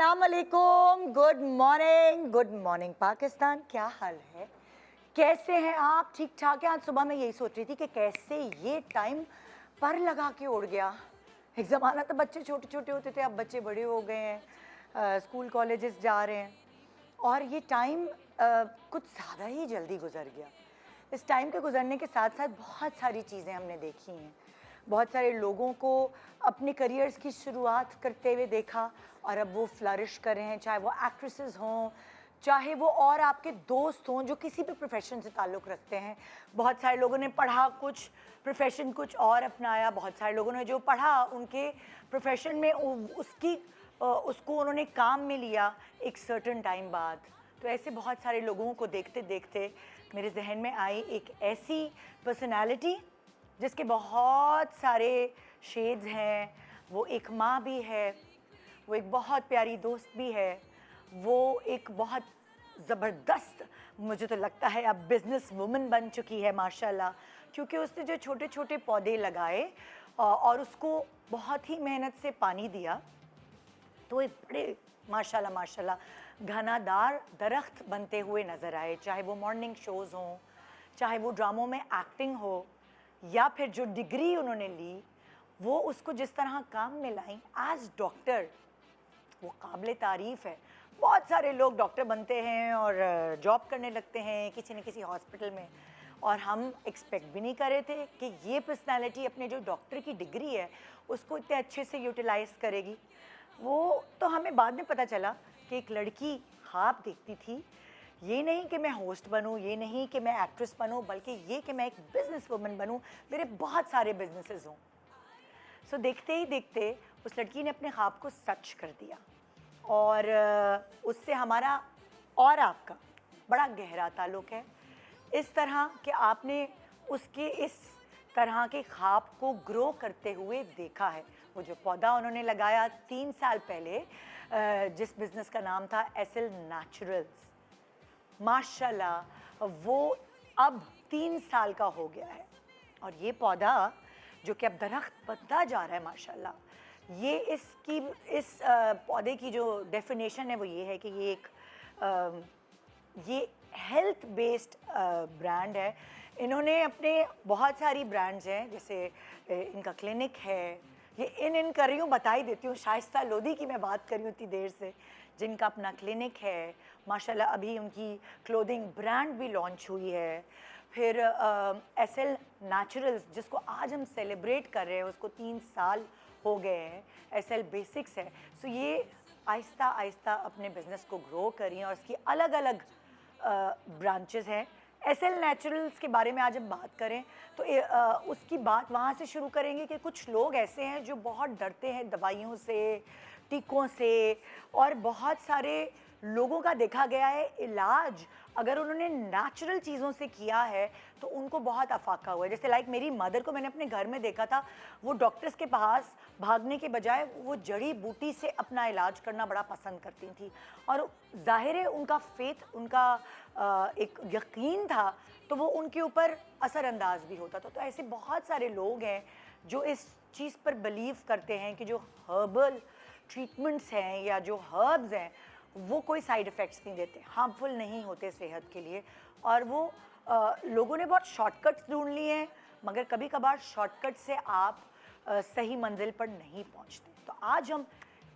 अस्सलाम वालेकुम, good morning Pakistan. क्या हाल है, कैसे हैं आप? ठीक ठाक है? आज सुबह मैं यही सोच रही थी कि कैसे ये टाइम पर लगा के उड़ गया। एक ज़माना तो बच्चे छोटे छोटे होते थे, अब बच्चे बड़े हो गए हैं, स्कूल कॉलेजेस जा रहे हैं और ये टाइम कुछ ज़्यादा ही जल्दी गुजर गया। इस टाइम के गुजरने के साथ साथ बहुत सारी चीज़ें हमने देखी हैं, बहुत सारे लोगों को अपने करियर्स की शुरुआत करते हुए देखा और अब वो फ्लरिश कर रहे हैं, चाहे वो एक्ट्रेसेस हों, चाहे वो और आपके दोस्त हों जो किसी भी प्रोफेशन से ताल्लुक़ रखते हैं। बहुत सारे लोगों ने पढ़ा कुछ, प्रोफेशन कुछ और अपनाया। बहुत सारे लोगों ने जो पढ़ा उनके प्रोफेशन में उसको उन्होंने काम में लिया एक सर्टेन टाइम बाद। तो ऐसे बहुत सारे लोगों को देखते देखते मेरे जहन में आई एक ऐसी पर्सनालिटी जिसके बहुत सारे शेड्स हैं। वो एक माँ भी है, वो एक बहुत प्यारी दोस्त भी है, वो एक बहुत ज़बरदस्त, मुझे तो लगता है अब बिज़नेस वुमन बन चुकी है माशाल्लाह, क्योंकि उसने जो छोटे छोटे पौधे लगाए और उसको बहुत ही मेहनत से पानी दिया तो एक बड़े माशाल्लाह माशाल्लाह घनादार दरख्त बनते हुए नज़र आए। चाहे वो मॉर्निंग शोज़ हों, चाहे वो ड्रामों में एक्टिंग हो, या फिर जो डिग्री उन्होंने ली वो उसको जिस तरह काम में लाई एज डॉक्टर, वो काबिल तारीफ़ है। बहुत सारे लोग डॉक्टर बनते हैं और जॉब करने लगते हैं किसी न किसी हॉस्पिटल में, और हम एक्सपेक्ट भी नहीं कर रहे थे कि ये पर्सनालिटी अपने जो डॉक्टर की डिग्री है उसको इतने अच्छे से यूटिलाइज़ करेगी। वो तो हमें बाद में पता चला कि एक लड़की ख्वाब देखती थी, ये नहीं कि मैं होस्ट बनूं, ये नहीं कि मैं एक्ट्रेस बनूं, बल्कि ये कि मैं एक बिज़नेस वुमन बनूं, मेरे बहुत सारे बिजनेसेस हों। सो देखते ही देखते उस लड़की ने अपने ख्वाब को सच कर दिया और उससे हमारा और आपका बड़ा गहरा ताल्लुक़ है। इस तरह कि आपने उसके इस तरह के ख्वाब को ग्रो करते हुए देखा है। वो जो पौधा उन्होंने लगाया 3 साल पहले, जिस बिज़नेस का नाम था एसएल नेचुरल्स, माशाल्लाह वो अब 3 साल का हो गया है और ये पौधा जो कि अब दरख्त बनता जा रहा है माशाल्लाह, ये इस पौधे की जो डेफिनेशन है वो ये है कि ये हेल्थ बेस्ड ब्रांड है। इन्होंने अपने बहुत सारी ब्रांड्स हैं, जैसे इनका क्लिनिक है, ये इन कर रही हूँ, बता ही देती हूँ, शाइस्ता लोधी की मैं बात कर रही हूँ इतनी देर से, जिनका अपना क्लिनिक है माशाल्लाह। अभी उनकी क्लोथिंग ब्रांड भी लॉन्च हुई है। फिर एसएल नेचुरल्स जिसको आज हम सेलिब्रेट कर रहे हैं, उसको 3 साल हो गए हैं। एसएल बेसिक्स है। सो ये आहिस्ता आहिस्ता अपने बिज़नेस को ग्रो कर रही हैं और इसकी अलग अलग ब्रांचेस हैं। एसएल नेचुरल्स के बारे में आज हम बात करें तो उसकी बात वहाँ से शुरू करेंगे कि कुछ लोग ऐसे हैं जो बहुत डरते हैं दवाइयों से, टीकों से, और बहुत सारे लोगों का देखा गया है इलाज अगर उन्होंने नेचुरल चीज़ों से किया है तो उनको बहुत अफाका हुआ है। जैसे लाइक मेरी मदर को मैंने अपने घर में देखा था, वो डॉक्टर्स के पास भागने के बजाय वो जड़ी बूटी से अपना इलाज करना बड़ा पसंद करती थी, और जाहिर है उनका फेथ, उनका एक यकीन था, तो वो उनके ऊपर असरअंदाज भी होता था। तो ऐसे बहुत सारे लोग हैं जो इस चीज़ पर बिलीव करते हैं कि जो हर्बल ट्रीटमेंट्स हैं या जो हर्ब्स हैं वो कोई साइड इफ़ेक्ट्स नहीं देते, हार्मफुल नहीं होते सेहत के लिए, और वो लोगों ने बहुत शॉर्टकट्स ढूंढ लिए हैं, मगर कभी कभार शॉर्टकट से आप सही मंजिल पर नहीं पहुंचते। तो आज हम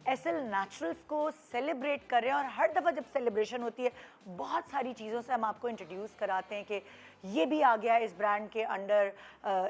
एसएल नेचुरल्स को सेलिब्रेट कर रहे हैं और हर दफ़ा जब सेलिब्रेशन होती है बहुत सारी चीज़ों से हम आपको इंट्रोड्यूस कराते हैं कि ये भी आ गया इस ब्रांड के अंडर,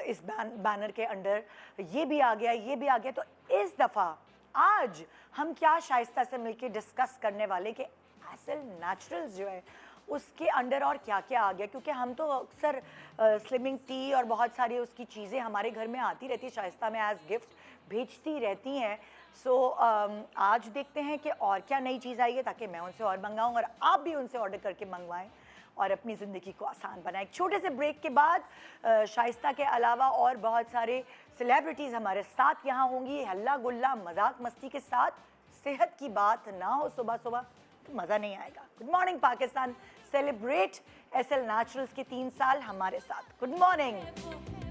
इस बैनर के अंडर, ये भी आ गया, ये भी आ गया। तो इस दफ़ा आज हम क्या शाइस्ता से मिलके डिस्कस करने वाले कि एसएल नेचुरल्स जो है उसके अंडर और क्या क्या आ गया, क्योंकि हम तो अक्सर स्लिमिंग टी और बहुत सारी उसकी चीज़ें हमारे घर में आती रहती, शाइस्ता में एज गिफ्ट भेजती रहती हैं। सो आज देखते हैं कि और क्या नई चीज़ आई है ताकि मैं उनसे और मंगाऊँ और आप भी उनसे ऑर्डर करके मंगवाएं और अपनी ज़िंदगी को आसान बनाएं। एक छोटे से ब्रेक के बाद शाइस्ता के अलावा और बहुत सारे सेलिब्रिटीज़ हमारे साथ यहाँ होंगी, हल्ला गुल्ला मजाक मस्ती के साथ। सेहत की बात ना हो सुबह सुबह तो मज़ा नहीं आएगा। Good morning Pakistan, celebrate SL Naturals के 3 साल हमारे साथ। Good morning.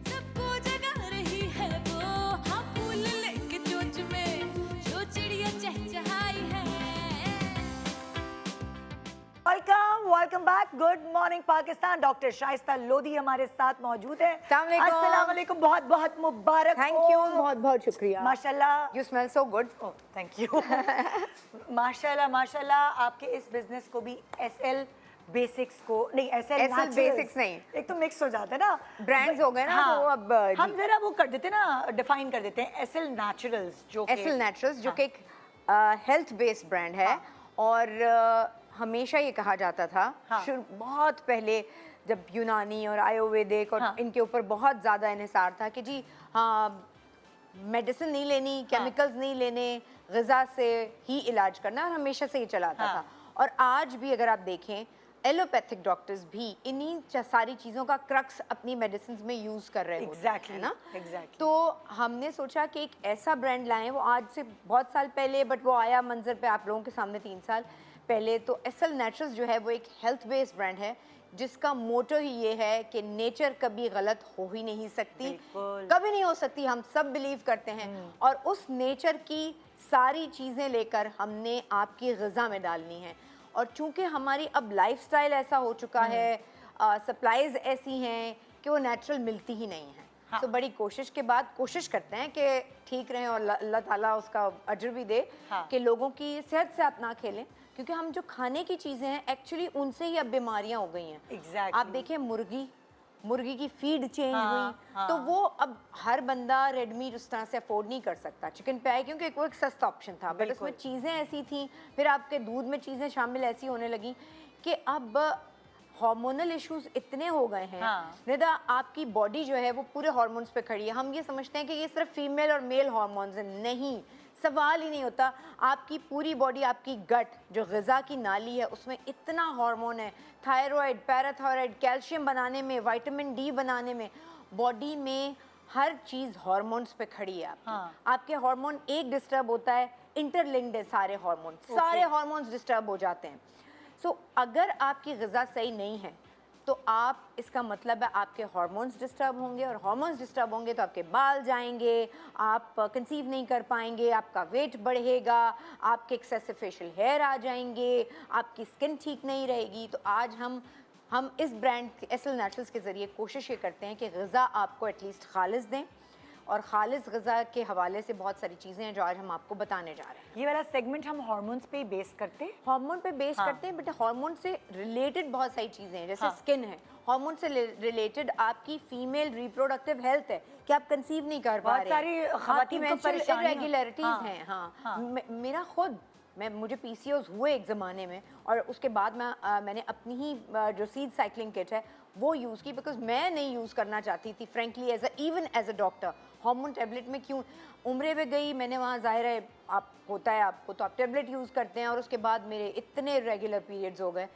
सबको जगा रही है वो, हाँ फूल लेके चोंच में जो चिड़िया चहचहाई है। Good morning Pakistan. Doctor Shaista Lodhi हमारे साथ मौजूद है। अस्सलाम वालेकुम। अस्सलाम वालेकुम, बहुत बहुत मुबारक थैंक हो। यू, बहुत बहुत शुक्रिया। माशाल्लाह, you smell so good. Thank you. माशाल्लाह माशाल्लाह, आपके इस बिजनेस को भी एसएल बेसिक्स को नहीं, एसएल SL Basics नहीं। एक तो मिक्स हो जाता है ना, Brands हो गए ना, हाँ, तो अब, जी। हम जरा वो कर देते हैं ना, डिफाइन कर देते हैं एसएल नेचुरल्स, जो एसएल नेचुरल्स जो हाँ। कि एक हेल्थ बेस्ड ब्रांड है। हाँ। और हमेशा ये कहा जाता था हाँ। बहुत पहले, जब यूनानी और आयुर्वेदिक और हाँ। इनके ऊपर बहुत ज़्यादा इन्हिसार था कि जी हाँ, मेडिसिन नहीं लेनी, केमिकल्स नहीं लेने, ग़िज़ा से ही इलाज करना, और हमेशा से ये चलाता हाँ। था। और आज भी अगर आप देखें, एलोपैथिक डॉक्टर्स भी इन्हीं सारी चीज़ों का क्रक्स अपनी मेडिसिन में यूज़ कर रहे होते हैं, है ना? Exactly. तो हमने सोचा कि एक ऐसा ब्रांड लाएं, वो आज से बहुत साल पहले, बट वो आया मंजर पे आप लोगों के सामने 3 साल पहले। तो एसएल नेचुरल्स जो है वो एक हेल्थ बेस्ड ब्रांड है, जिसका मोटो ही ये है कि नेचर कभी गलत हो ही नहीं सकती, बिल्कुल। कभी नहीं हो सकती, हम सब बिलीव करते हैं। और उस नेचर की सारी चीज़ें लेकर हमने आपकी ग़िज़ा में डालनी है। और चूंकि हमारी अब लाइफस्टाइल ऐसा हो चुका है, सप्लाईज ऐसी हैं कि वो नेचुरल मिलती ही नहीं है। हाँ। तो बड़ी कोशिश के बाद कोशिश करते हैं कि ठीक रहें, और अल्लाह ताला उसका अजर भी दे, हाँ। कि लोगों की सेहत से आप ना खेलें, क्योंकि हम जो खाने की चीज़ें हैं एक्चुअली उनसे ही अब बीमारियां हो गई हैं। Exactly. आप देखिए, मुर्गी की फीड चेंज हाँ, हुई, हाँ। तो वो अब हर बंदा रेड मीट उस तरह से अफोर्ड नहीं कर सकता। चिकन पे आए क्योंकि वो एक सस्ता ऑप्शन था, बट बिल्कुल। उसमें चीज़ें ऐसी थी, फिर आपके दूध में चीज़ें शामिल ऐसी होने लगी कि अब हार्मोनल इश्यूज इतने हो गए हैं। हाँ। निदा आपकी बॉडी जो है वो पूरे हार्मोन्स पे खड़ी है। हम ये समझते हैं कि ये सिर्फ फीमेल और मेल हार्मोन्स हैं, नहीं, सवाल ही नहीं होता। आपकी पूरी बॉडी, आपकी गट जो ग़िज़ा की नाली है, उसमें इतना हार्मोन है, थायराइड, पैराथायराइड, कैल्शियम बनाने में, विटामिन डी बनाने में, बॉडी में हर चीज़ हार्मोन्स पे खड़ी है आपकी। हाँ। आपके हार्मोन एक डिस्टर्ब होता है, इंटरलिंक्ड है सारे हार्मोन, सारे हार्मोन्स डिस्टर्ब हो जाते हैं। सो अगर आपकी ग़िज़ा सही नहीं है, तो आप, इसका मतलब है आपके हार्मोन्स डिस्टर्ब होंगे, और हार्मोन्स डिस्टर्ब होंगे तो आपके बाल जाएंगे, आप कंसीव नहीं कर पाएंगे, आपका वेट बढ़ेगा, आपके एक्सेसिव फेशियल हेयर आ जाएंगे, आपकी स्किन ठीक नहीं रहेगी। तो आज हम इस ब्रांड एसएल नेचुरल्स के ज़रिए कोशिश ये करते हैं कि ग़िज़ा आपको एटलीस्ट खालिस दें, और खालिस ग़िज़ा के हवाले से बहुत सारी चीज़ें हैं जो आज हम आपको बताने जा रहे हैं। ये वाला सेगमेंट हम हार्मोन्स पे बेस करते हैं। हार्मोन पे बेस हाँ। करते हैं, बट हार्मोन से रिलेटेड बहुत सारी चीज़ें हैं, जैसे हाँ। स्किन है, हार्मोन से रिलेटेड आपकी फीमेल रिप्रोडक्टिव हेल्थ है कि आप कंसीव नहीं कर पा बहुत रहे, सारी ख़वातीन को परेशानियां- इरेगुलरिटीज़ हाँ। हैं। हाँ, हाँ। मेरा खुद, मुझे PCOS हुए एक ज़माने में, और उसके बाद मैंने अपनी ही जो सीड साइकिलिंग किट है वो यूज़ की, बिकॉज मैं नहीं यूज़ करना चाहती थी frankly, even as a doctor. Hormone tablet में क्यों, उम्रे पे गई मैंने, वहाँ ज़ाहिर है आप होता है आपको, तो आप टेबलेट यूज़ करते हैं, और उसके बाद मेरे इतने रेगुलर पीरियड्स हो गए।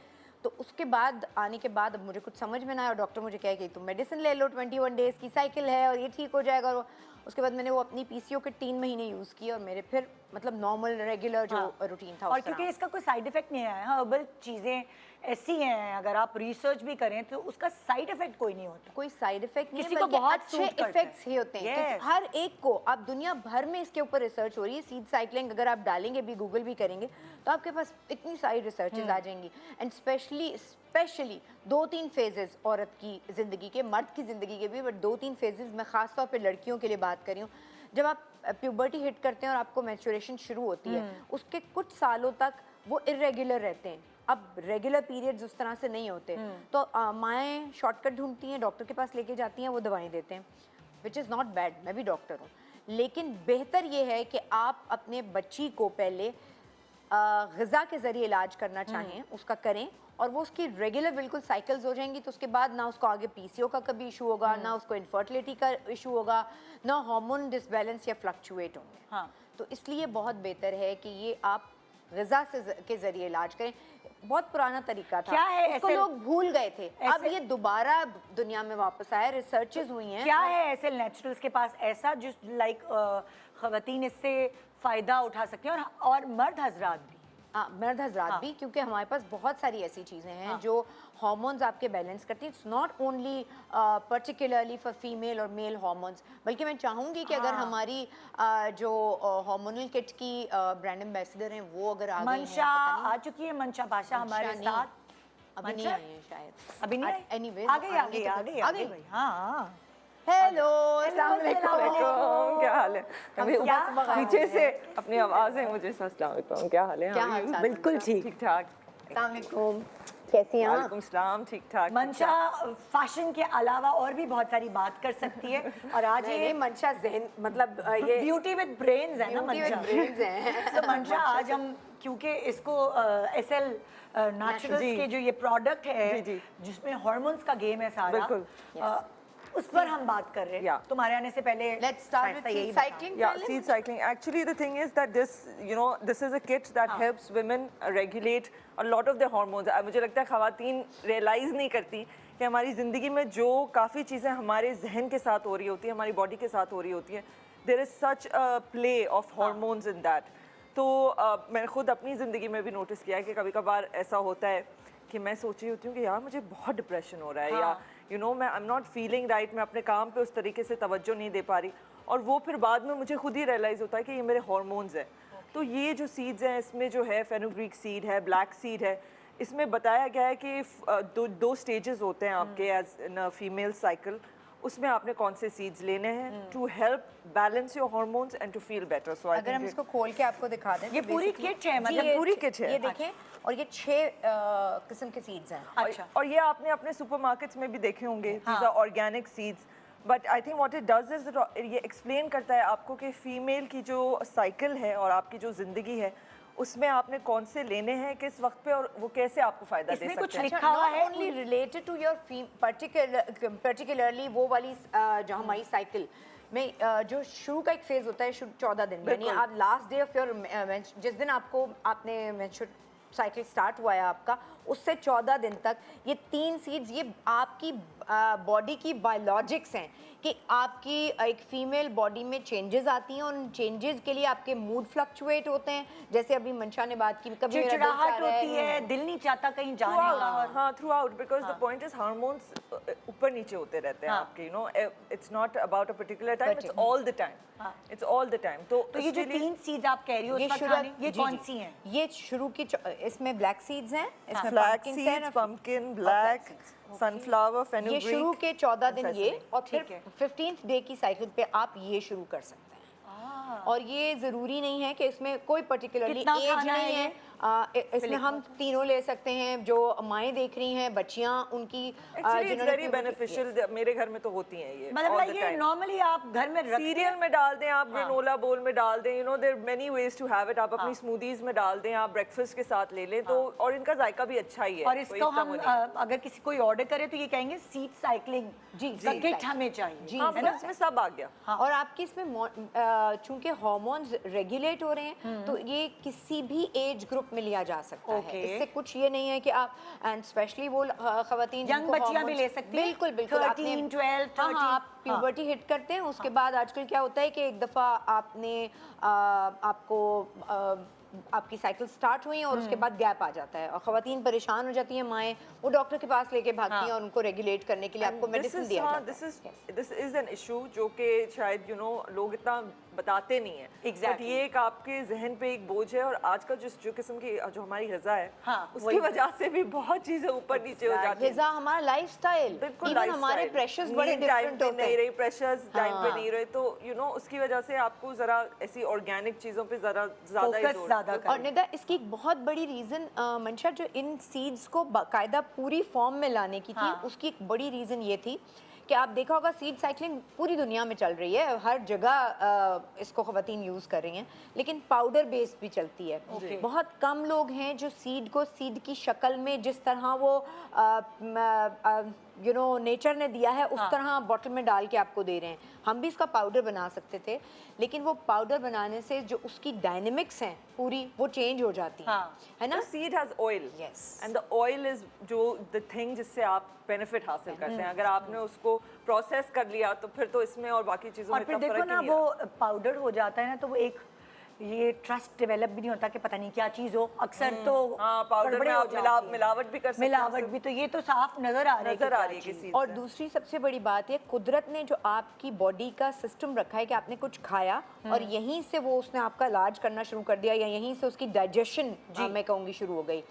तो उसके बाद आने के बाद अब मुझे कुछ समझ में ना आया, और डॉक्टर मुझे कहे कि तुम मेडिसिन ले लो, 21 डेज़ की साइकिल है और ये ठीक हो जाएगा। और उसके बाद मैंने वो अपनी PCO के 3 महीने यूज़ किए, और मेरे फिर मतलब नॉर्मल रेगुलर जो रूटीन था और उस क्योंकि तरह। इसका कोई साइड इफेक्ट नहीं आया, हर्बल चीज़ें ऐसी हैं, अगर आप रिसर्च भी करें तो उसका साइड इफेक्ट कोई नहीं होता। कोई साइड इफेक्ट नहीं है, किसी को बल्कि बहुत अच्छे सूट करता है। इफेक्ट्स ही होते हैं। Yes. हर एक को, आप दुनिया भर में इसके ऊपर रिसर्च हो रही है। सीड साइकिलिंग अगर आप डालेंगे भी, गूगल भी करेंगे, तो आपके पास इतनी सारी रिसर्चेज आ जाएंगी। एंड स्पेशली 2-3 फेजेस औरत की ज़िंदगी के, मर्द की ज़िंदगी के भी, बट 2-3 फेजेस मैं ख़ास तौर पे लड़कियों के लिए बात कर रही हूँ। जब आप प्यूबर्टी हिट करते हैं और आपको मैच्योरेशन शुरू होती है, उसके कुछ सालों तक वो इरेगुलर रहते हैं। अब रेगुलर पीरियड्स उस तरह से नहीं होते, तो माएँ शॉर्टकट ढूंढती हैं, डॉक्टर के पास लेके जाती हैं, वो दवाएं देते हैं, विच इज़ नॉट बैड, मैं भी डॉक्टर हूँ। लेकिन बेहतर ये है कि आप अपने बच्ची को पहले ग़िज़ा के ज़रिए इलाज करना चाहें, उसका करें, और वो उसकी रेगुलर बिल्कुल साइकिल्स हो जाएंगी, तो उसके बाद ना उसको आगे PCO का कभी इशू होगा, ना उसको इनफर्टिलिटी का इशू होगा, ना हार्मोन डिसबैलेंस या फ्लक्चुएट होंगे। हाँ। तो इसलिए बहुत बेहतर है कि ये आप ग़िज़ा के ज़रिए इलाज करें। बहुत पुराना तरीका था, क्या है उसको ऐसे- लोग भूल गए थे, अब ये दोबारा दुनिया में वापस आया, रिसर्चेज हुई हैं। क्या है एसएल नेचुरल्स के पास ऐसा जिस लाइक ख़वातीन इससे फ़ायदा उठा सकते हैं, और मर्द हजरात भी? मर्द हजरात हाँ। भी, क्योंकि हमारे पास बहुत सारी ऐसी चीज़ें हैं हाँ। जो हार्मोन्स आपके बैलेंस करती हैं। It's not only particularly for female और मेल हार्मोन्स, बल्कि मैं चाहूँगी कि अगर हाँ। हमारी जो हार्मोनल किट की ब्रांड एम्बेसडर हैं, वो अगर आ गई हैं, मंशा पता नहीं। आ चुकी है, मंशा बादशाह हमारे मंशा नहीं। साथ। अभी नहीं मंशा? आई है शायद। अभी नहीं Anyways, आ गई आ आएंगे गई तो आ फिर- गई आ आ गई? गई भाई हाँ हेलो, अस्सलाम वालेकुम। वालेकुम, क्या हाल है? अभी सुबह ऊपर सुबह आए पीछे हैं। से अपनी आवाज है मुझे अस्सलाम वालेकुम, क्या हाल है? क्या How are हाल you? चाल? बिल्कुल ठीक ठीक ठाक। अस्सलाम वालेकुम। कैसी हैं आप? वालेकुम सलाम, ठीक ठाक। मंशा फैशन के अलावा और भी बहुत सारी बात कर सकती है और आज नहीं ये नहीं, मंशा ज़हन मतलब ये ब्यूटी विद ब्रेन्स है ना beauty with मंशा brains हैं। तो मंशा आज हम क्योंकि इसको एसएल नेचुरल्स जी। के जो ये प्रोडक्ट है जी, जी। जिसमें हार्मोन्स का गेम है सारा बिल्कुल। उस पर हम बात कर रहे हैं Yeah. तुम्हारे आने से पहले Let's start with शाइस्ता यही seed बता। cycling. Yeah, पहले seed cycling. Actually, the thing is that this is a kit that helps women regulate a lot of their hormones. मुझे लगता है ख़वातीन realize नहीं करती कि हमारी ज़िंदगी में जो काफ़ी चीज़ें हमारे जहन के साथ हो रही होती हैं, हमारी बॉडी के साथ हो रही होती हैं, there is such a play of hormones in that. तो मैंने खुद अपनी ज़िंदगी में भी नोटिस किया है कि कभी कभार ऐसा होता है कि मैं सोच रही होती हूँ कि यार मुझे बहुत डिप्रेशन हो रहा है या मैं I am not feeling right, मैं अपने काम पे उस तरीके से तवज्जो नहीं दे पा रही और वो फिर बाद में मुझे खुद ही रियलाइज़ होता है कि ये मेरे हार्मोन्स हैं। तो ये जो सीड्स हैं इसमें जो है फेनुग्रीक सीड है, ब्लैक सीड है, इसमें बताया गया है कि दो स्टेजेस होते हैं आपके एज इन फीमेल साइकिल, उसमें आपने कौन से सीड्स लेने हैं to help balance your hormones and to feel better. So अगर हम इसको खोल के आपको दिखा दें ये तो पूरी basically- kit है, जी, मतलब ये पूरी kit है। ये देखें और ये 6 किस्म के सीड्स हैं। अच्छा और ये आपने अपने सुपरमार्केट्स में भी देखे होंगे, these are organic seeds. But I think what it does is ये एक्सप्लेन करता है आपको कि फीमेल की जो साइकिल है और आपकी जो ज़िंदगी है उसमें आपने कौन से लेने हैं किस वक्त पे और वो कैसे आपको फ़ायदा दे इसमें सकते कुछ हैं। लिखा हुआ है only related to your particularly वो वाली जो हमारी साइकिल में जो शुरू का एक फेज होता है 14 दिन, यानी बिल्कुल। आप लास्ट डे ऑफ योर जिस दिन आपने मेंस्ट्रुअल साइकिल स्टार्ट हुआ है आपका, उससे 14 दिन तक ये 3 सीड्स ये आपकी बॉडी की बायोलॉजिक्स हैं कि आपकी एक फीमेल बॉडी में चेंजेस आती हैं और उन चेंजेस के लिए आपके मूड फ्लक्चुएट होते हैं। जैसे अभी मंशा ने बात की, कभी मेरा दिल चाह चिड़चिड़ाहट रहा होती है, दिल नहीं चाहता कहीं जाने का और हाँ through out because the point is hormones ऊपर नीचे होते रहते हैं आपके, it's not about a particular time, it's all the time, it's all the time. तो ये जो 3 सीड्स आप कह रही हो ये उसका शुरू खाने ये जी, कौन जी। सी हैं? ये शुरू की इसमें ब्लैक सीड्स हैं, इसमें फ्लैक्स pumpkins हैं सीड्स, और पंपकिन, ब्लैक, सनफ्लावर, ये फेनुग्रीक। शुरू के 14 दिन ये sesame। और फिर ठीक है। 15th डे की साइकिल पे आप ये शुरू कर सकते हैं। और ये ज़रूरी नहीं है कि इसमें कोई पर्टिकुलरली कितना एज खाना है नहीं है। इसमें हम तीनों ले सकते हैं, जो माएँ देख रही हैं, बच्चियाँ उनकी Actually, it's जिन्होंने very puberty- beneficial. मेरे घर में तो होती हैं ये मतलब all the ये time। नॉर्मली आप घर में रखते सीरियल में डाल दें आप, ग्रेनोला बोल में डाल दें, there many ways to have it. आप अपनी स्मूदीज में डाल दें, आप ब्रेकफास्ट के साथ ले लें तो, और इनका जायका भी अच्छा ही है। और कोई इसको इतना हम वो नहीं है। अगर किसी कोई ऑर्डर करे तो ये कहेंगे सीड साइक्लिंग जी, का seed किट cycling। हमें चाहिए जी, हाँ, है मतलब ना? इसमें सब आ गया। और आपकी इसमें चूंकि हार्मोन्स रेगुलेट हो रहे हैं तो ये किसी भी एज ग्रुप में लिया जा सकता Okay. है। इससे कुछ ये नहीं है कि आप, एंड स्पेशली वो खवातीन Young जिनको बच्चियां भी hormones- ले सकती हैं? बिल्कुल बिल्कुल 13, 12, हाँ 13 हाँ, आप प्यूबर्टी हिट करते हैं उसके बाद आजकल क्या होता है कि एक दफ़ा आपने आपको आपकी साइकिल स्टार्ट हुई और उसके बाद गैप आ जाता है और खवातीन परेशान हो जाती हैं, माएँ वो डॉक्टर के पास लेके भागती हैं और उनको रेगुलेट करने के लिए आपको मेडिसिन दिया जाता है। दिस इज एन इशू जो कि शायद लोग इतना बताते नहीं है। Exactly. But ये एक आपके जहन पे एक बोझ है और आजकल जो किस्म की जो हमारी ग़िज़ा है हाँ, उसकी वही। वजह से भी बहुत चीज़ें ऊपर नीचे हो जाती हैं। ग़िज़ा हमारा लाइफस्टाइल, बिल्कुल इवन हमारे प्रेशर्स बड़े डिफरेंट होते नहीं हैं। रही, प्रेशर्स टाइम पे हाँ। नहीं रहे, तो उसकी वजह से आपको जरा ऐसी ऑर्गेनिक चीजों पे ज्यादा फोकस ज्यादा और निदा इसकी एक बहुत बड़ी रीज़न मंशा जो इन सीड्स को बाकायदा पूरी फॉर्म में लाने की थी, हाँ। उसकी एक बड़ी रीज़न ये थी कि आप देखा होगा सीड साइकिलिंग पूरी दुनिया में चल रही है, हर जगह इसको खवातीन यूज़ कर रही हैं, लेकिन पाउडर बेस्ड भी चलती है। Okay. बहुत कम लोग हैं जो सीड को सीड की शक्ल में जिस तरह वो नेचर ने दिया है उस तरह बॉटल में डाल के आपको दे रहे हैं। हम भी इसका पाउडर बना सकते थे, लेकिन वो पाउडर बनाने से जो उसकी डायनेमिक्स हैं पूरी वो चेंज हो जाती हैं, है ना? Seed has oil Yes. And the oil is जो द थिंग जिससे आप बेनिफिट हासिल करते हैं। अगर आपने उसको प्रोसेस कर लिया तो फिर तो इसमें और बाकी चीजों और में फिर इतना देखो फर्क ही ना नहीं वो है। पाउडर हो जाता है ना तो वो एक ये ट्रस्ट डेवलप भी नहीं होता कि पता नहीं क्या चीज हो, अक्सर तो हाँ, पाउडर गड़बड़े में हो आप जाती हैं। मिलावट भी कर सकते हैं। मिलावट भी, तो ये तो साफ नजर आ रहा है नजर आ क्या रही है कि चीज़। सीड और से। दूसरी सबसे बड़ी बात है, कुदरत ने जो आपकी बॉडी का सिस्टम रखा है कि आपने कुछ खाया और यहीं से वो उसने आपका इलाज करना शुरू कर दिया या यहीं से उसकी डाइजेशन मैं कहूँगी शुरू हो गई।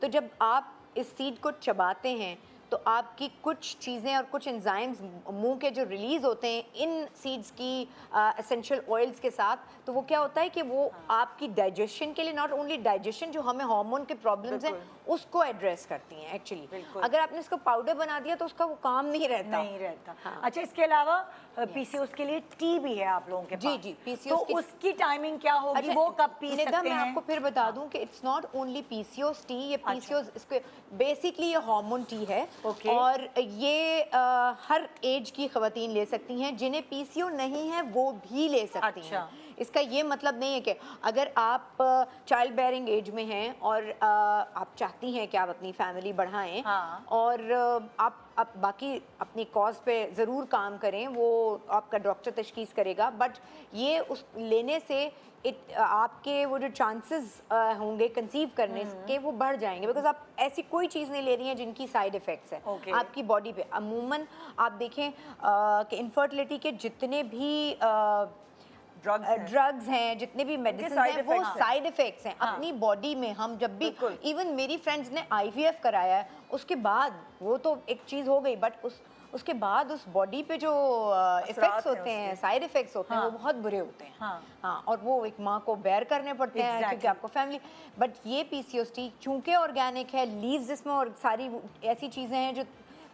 तो जब आप इस सीड को चबाते हैं तो आपकी कुछ चीज़ें और कुछ एंजाइम्स मुंह के जो रिलीज़ होते हैं इन सीड्स की एसेंशियल ऑयल्स के साथ, तो वो क्या होता है कि वो आपकी डाइजेशन के लिए, नॉट ओनली डाइजेशन, जो हमें हार्मोन के प्रॉब्लम्स हैं उसको एड्रेस करती हैं एक्चुअली। अगर आपने इसको पाउडर बना दिया तो उसका वो काम नहीं रहता। नहीं रहता। अच्छा, इसके अलावा पीसीओएस के लिए टी भी है आप लोगों के पास? जी जी, PCOS तो उसकी टाइमिंग क्या होगी? अच्छा, वो कब पी निदा, सकते मैं हैं? आपको फिर बता दूं कि it's not only PCOS T, ये पीसीओएस इसके बेसिकली ये हार्मोन टी है। Okay. और ये हर एज की खवातीन ले सकती हैं, जिन्हें पीसीओ नहीं है वो भी ले सकती अच्छा। हैं। इसका ये मतलब नहीं है कि अगर आप चाइल्ड बेयरिंग एज में हैं और आप चाहती हैं कि आप अपनी फैमिली बढ़ाएं, हाँ। और आप बाकी अपनी कॉज पे ज़रूर काम करें, वो आपका डॉक्टर तशखीस करेगा, बट ये उस लेने से आपके वो जो चांसेस होंगे कंसीव करने के वो बढ़ जाएंगे, बिकॉज आप ऐसी कोई चीज़ नहीं ले रही हैं जिनकी साइड इफ़ेक्ट्स हैं Okay. आपकी बॉडी पे। अमूमन आप देखें कि इनफर्टिलिटी के जितने भी ड्रग्स हैं, जितने भी मेडिसिन side हैं, वो effects हैं। साइड इफेक्ट्स हैं अपनी बॉडी में। हम जब भी, इवन मेरी फ्रेंड्स ने आईवीएफ कराया है, उसके बाद वो तो एक चीज़ हो गई, बट उसके बाद उस बॉडी पे जो इफेक्ट्स होते हैं, साइड इफेक्ट्स होते हैं, वो बहुत बुरे होते हैं। हाँ, और वो एक माँ को बेयर करने पड़ते हैं क्योंकि आपको फैमिली। बट ये पीसीओएस टी चूंकि ऑर्गेनिक है, लीव्स इसमें और सारी ऐसी चीज़ें हैं जो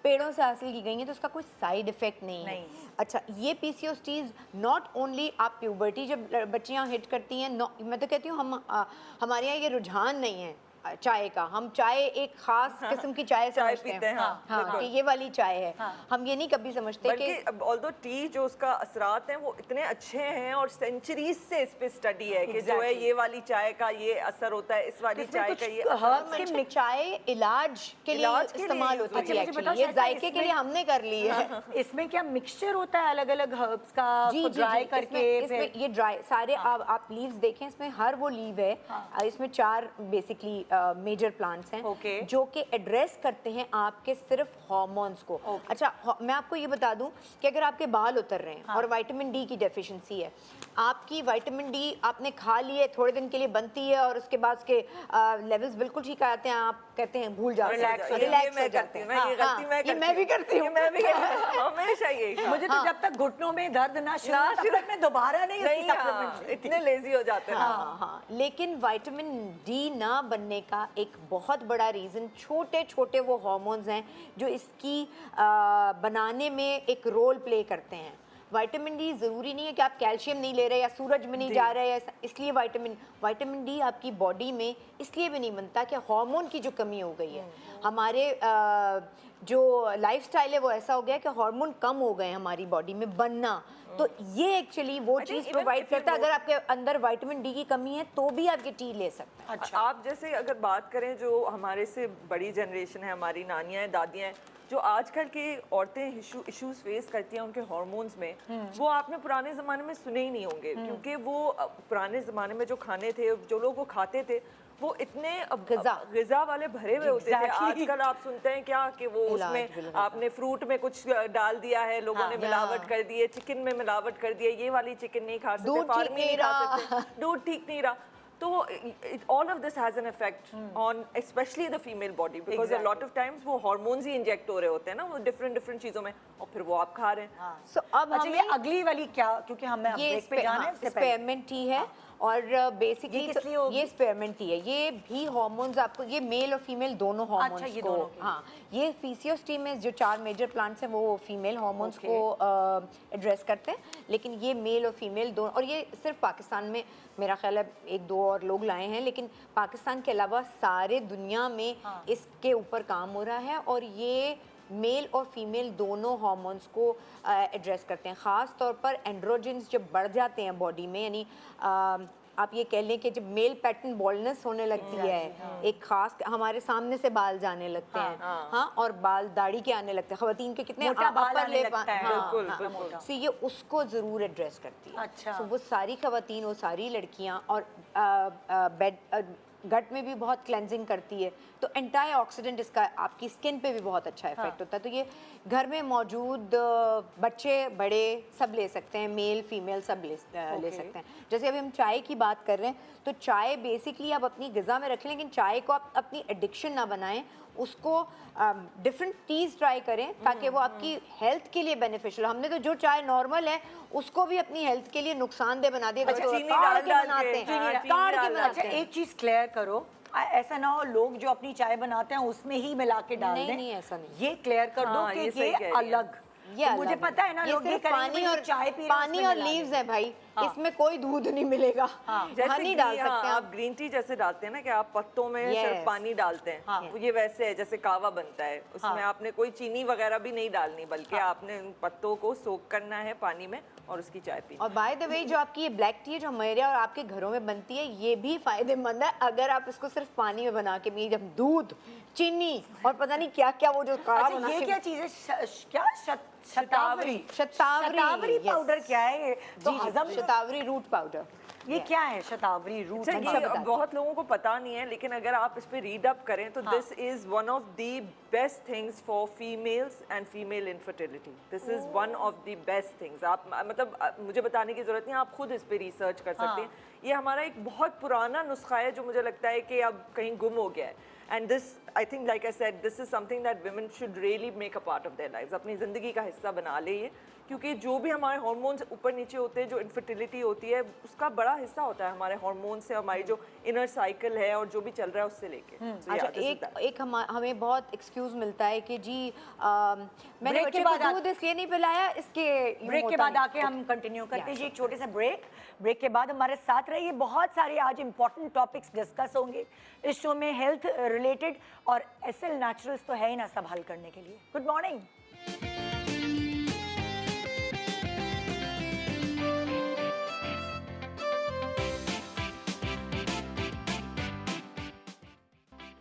पेड़ों से हासिल की गई हैं, तो उसका कोई साइड इफेक्ट नहीं है। अच्छा, ये पीसीओएस टीज नॉट ओनली आप प्यूबर्टी जब बच्चियां हिट करती हैं, मैं तो कहती हूँ हमारे यहाँ ये रुझान नहीं है चाय का। हम चाय एक खास किस्म की चाय समझते पीते हैं, हाँ, कि ये वाली चाय है। हम ये नहीं कभी समझते कि ऑल्दो टी जो उसका असरात हैं वो इतने अच्छे हैं और सेंचुरीज से इस पे स्टडी है कि जो है ये वाली चाय का ये असर होता है, इस वाली चाय का ये हर्ब्स के चाय इलाज के लिए इस्तेमाल होती है एक्चुअली। ये जायके के लिए हमने कर ली है। इसमें क्या मिक्सचर होता है अलग अलग हर्ब्स का? जी, ड्राई करके इसमें ये ड्राई सारे आप लीव्स देखें, इसमें हर वो लीव है, इसमें 4 बेसिकली मेजर प्लांट्स हैं जो कि एड्रेस करते हैं आपके सिर्फ हार्मोन्स को। अच्छा, मैं आपको ये बता दूं कि अगर आपके बाल उतर रहे हैं और विटामिन डी की डेफिशिएंसी है, आपकी विटामिन डी आपने खा लिए, थोड़े दिन के लिए बनती है और उसके बाद उसके लेवल्स बिल्कुल ठीक आते हैं, आप कहते हैं भूल जाते हैं, रिलैक्स हो जाते हैं। मैं भी करती हूँ हमेशा ये। मुझे तो जब तक घुटनों में दर्द ना शुरू हो, तब तक मैं दोबारा नहीं उसकी supplement लेती। इतने लेजी हो जाते हैं। हाँ, लेकिन विटामिन डी ना बनने का एक बहुत बड़ा रीज़न छोटे छोटे वो हार्मोन्स हैं जो इसकी बनाने में एक रोल प्ले करते हैं। विटामिन डी ज़रूरी नहीं है कि आप कैल्शियम नहीं ले रहे या सूरज में नहीं जा रहे हैं इसलिए विटामिन डी आपकी बॉडी में इसलिए भी नहीं बनता कि हार्मोन की जो कमी हो गई है। हमारे जो लाइफस्टाइल है वो ऐसा हो गया कि हार्मोन कम हो गए हमारी बॉडी में बनना, तो ये एक्चुअली वो चीज़ प्रोवाइड करता है। अगर आपके अंदर विटामिन डी की कमी है तो भी आप ये टी ले सकते हैं। अच्छा, आप जैसे अगर बात करें जो हमारे से बड़ी जनरेशन है, हमारी नानियाँ हैं, दादियाँ हैं, जो आजकल की औरतें इश्यूज फेस करती हैं उनके हार्मोन्स में, वो आपने पुराने ज़माने में सुने ही नहीं होंगे, क्योंकि वो पुराने ज़माने में जो खाने थे, जो लोग वो खाते थे, वो इतने ग़िज़ा वाले भरे हुए होते थे। आजकल आप सुनते हैं क्या कि वो उसमें आपने फ्रूट में कुछ डाल दिया है, लोगों ने मिलावट कर दी है, चिकन में मिलावट कर दी है, ये वाली चिकन नहीं खा सकते, फार्मी नहीं खा सकते, दूध ठीक नहीं रहा। तो all of this has an effect on especially the female body because a lot of times वो हार्मोन्स ही इंजेक्ट हो रहे होते हैं ना, वो डिफरेंट चीज़ों में, और फिर वो आप खा रहे हैं। So, अब अच्छा, ये अगली वाली क्या, क्योंकि हमें ब्रेक पे जाना है, स्पेयरमेंट टी है और बेसिकली ये स्पेयरमेंट टी है। ये भी हार्मोन्स आपको, ये मेल और फीमेल दोनों हार्मोन्स को, हाँ, ये पीसीओएस टी में जो 4 मेजर प्लांट्स हैं वो फीमेल हार्मोन्स को एड्रेस करते हैं, लेकिन ये मेल और फीमेल दोनों, और ये सिर्फ पाकिस्तान में मेरा ख्याल है 1-2 और लोग लाए हैं, लेकिन पाकिस्तान के अलावा सारे दुनिया में इसके ऊपर काम हो रहा है, और ये मेल और फीमेल दोनों हार्मोन्स को एड्रेस करते हैं। ख़ास तौर पर एंड्रोजेंस जब बढ़ जाते हैं बॉडी में, यानी आप ये कह लें कि जब मेल पैटर्न बॉल्डनेस होने लगती है, एक खास हमारे सामने से बाल जाने लगते हैं, हाँ, और बाल दाढ़ी के आने लगते हैं, ख़वातीन के कितने अपर ले, तो ये उसको ज़रूर एड्रेस करती है। अच्छा, वो सारी ख़वातीन, वो सारी लड़कियाँ और बेड गट में भी बहुत क्लेंजिंग करती है, तो एंटी ऑक्सीडेंट इसका आपकी स्किन पे भी बहुत अच्छा इफेक्ट होता है। तो ये घर में मौजूद बच्चे बड़े सब ले सकते हैं, मेल फीमेल सब ले सकते हैं। जैसे अभी हम चाय की बात कर रहे हैं, तो चाय बेसिकली आप अपनी ग़िज़ा में रखें, लेकिन चाय को आप अपनी एडिक्शन ना बनाएं, उसको डिफरेंट टीज ट्राई करें ताकि वो आपकी हेल्थ के लिए बेनिफिशियल। हमने तो जो चाय नॉर्मल है उसको भी अपनी हेल्थ के लिए नुकसानदेह बना दिया। अच्छा, काढ़ चीनी के डाल के, बनाते हैं, चीनी काढ़ डाल के के। बनाते अच्छा, हैं। एक चीज क्लियर करो, ऐसा ना हो लोग जो अपनी चाय बनाते हैं उसमें ही मिला के डाल नहीं, दें। नहीं, ऐसा नहीं। ये क्लियर कर दो हाँ, कि ये सही कह ये रही हैं। अलग। ये तो मुझे अलग है। पता है ना, ये लोग ये सिर्फ करेंगे पानी भाई, और चाय पी रहे हैं, पानी उसमें और मिला लीव्स दें। है भाई, हाँ। इसमें कोई दूध नहीं मिलेगा। जैसे हनी कि डाल सकते हैं आप ग्रीन टी जैसे डालते हैं ना कि आप पत्तों में Yes. सिर्फ पानी डालते हैं, हाँ। वो ये वैसे है जैसे कावा बनता है, उसमें हाँ। आपने कोई चीनी वगैरह भी नहीं डालनी, बल्कि आपने उन पत्तों को सोक करना है पानी में और उसकी चाय पीनी। और बाय द वे जो आपकी ये ब्लैक टी है जो मेरे और आपके घरों में बनती है, ये भी फायदेमंद है अगर आप इसको सिर्फ पानी में बना के पिए। जब दूध, चीनी और पता नहीं क्या क्या वो जो काढ़ा अच्छा, बना ये के क्या चीज है? क्या शतावरी? शतावरी, शतावरी yes. पाउडर क्या है ये? तो हजम शतावरी रूट पाउडर। ये क्या है शतावरी रूट? अच्छा, अच्छा, ये बताते बहुत लोगों को पता नहीं है, लेकिन अगर आप इस पे रीड अप करें तो this is one of the best things for females and female infertility. This is one of the best things. आप मतलब मुझे बताने की जरूरत नहीं, आप खुद इस पे रिसर्च कर सकते हैं। ये हमारा एक बहुत पुराना नुस्खा है जो मुझे लगता है कि अब कहीं गुम हो गया है। And this, I think, like I said, this is something that women should really make a part of their lives, अपनी ज़िंदगी का हिस्सा बना ले ये, क्योंकि जो भी हमारे हार्मोन्स ऊपर नीचे होते हैं, जो इनफर्टिलिटी होती है, उसका बड़ा हिस्सा होता है हमारे हार्मोन से, हमारी जो इनर साइकिल है और जो भी चल रहा है उससे लेके। So, अच्छा, yeah, this is that. एक हमें बहुत एक्सक्यूज मिलता है कि जी मैंने ब्रेक के बच्चे को बाद दूध इसलिए नहीं पिलाया, इसके यूं ब्रेक के होता बाद नहीं। आके हम कंटिन्यू करते हैं Yeah. जी, एक छोटे से ब्रेक के बाद हमारे साथ रहिए। बहुत सारे आज इंपॉर्टेंट टॉपिक्स डिस्कस होंगे इस शो में, हेल्थ रिलेटेड, और एसएल नेचुरल्स तो है ही ना सब हल करने के लिए। Good morning.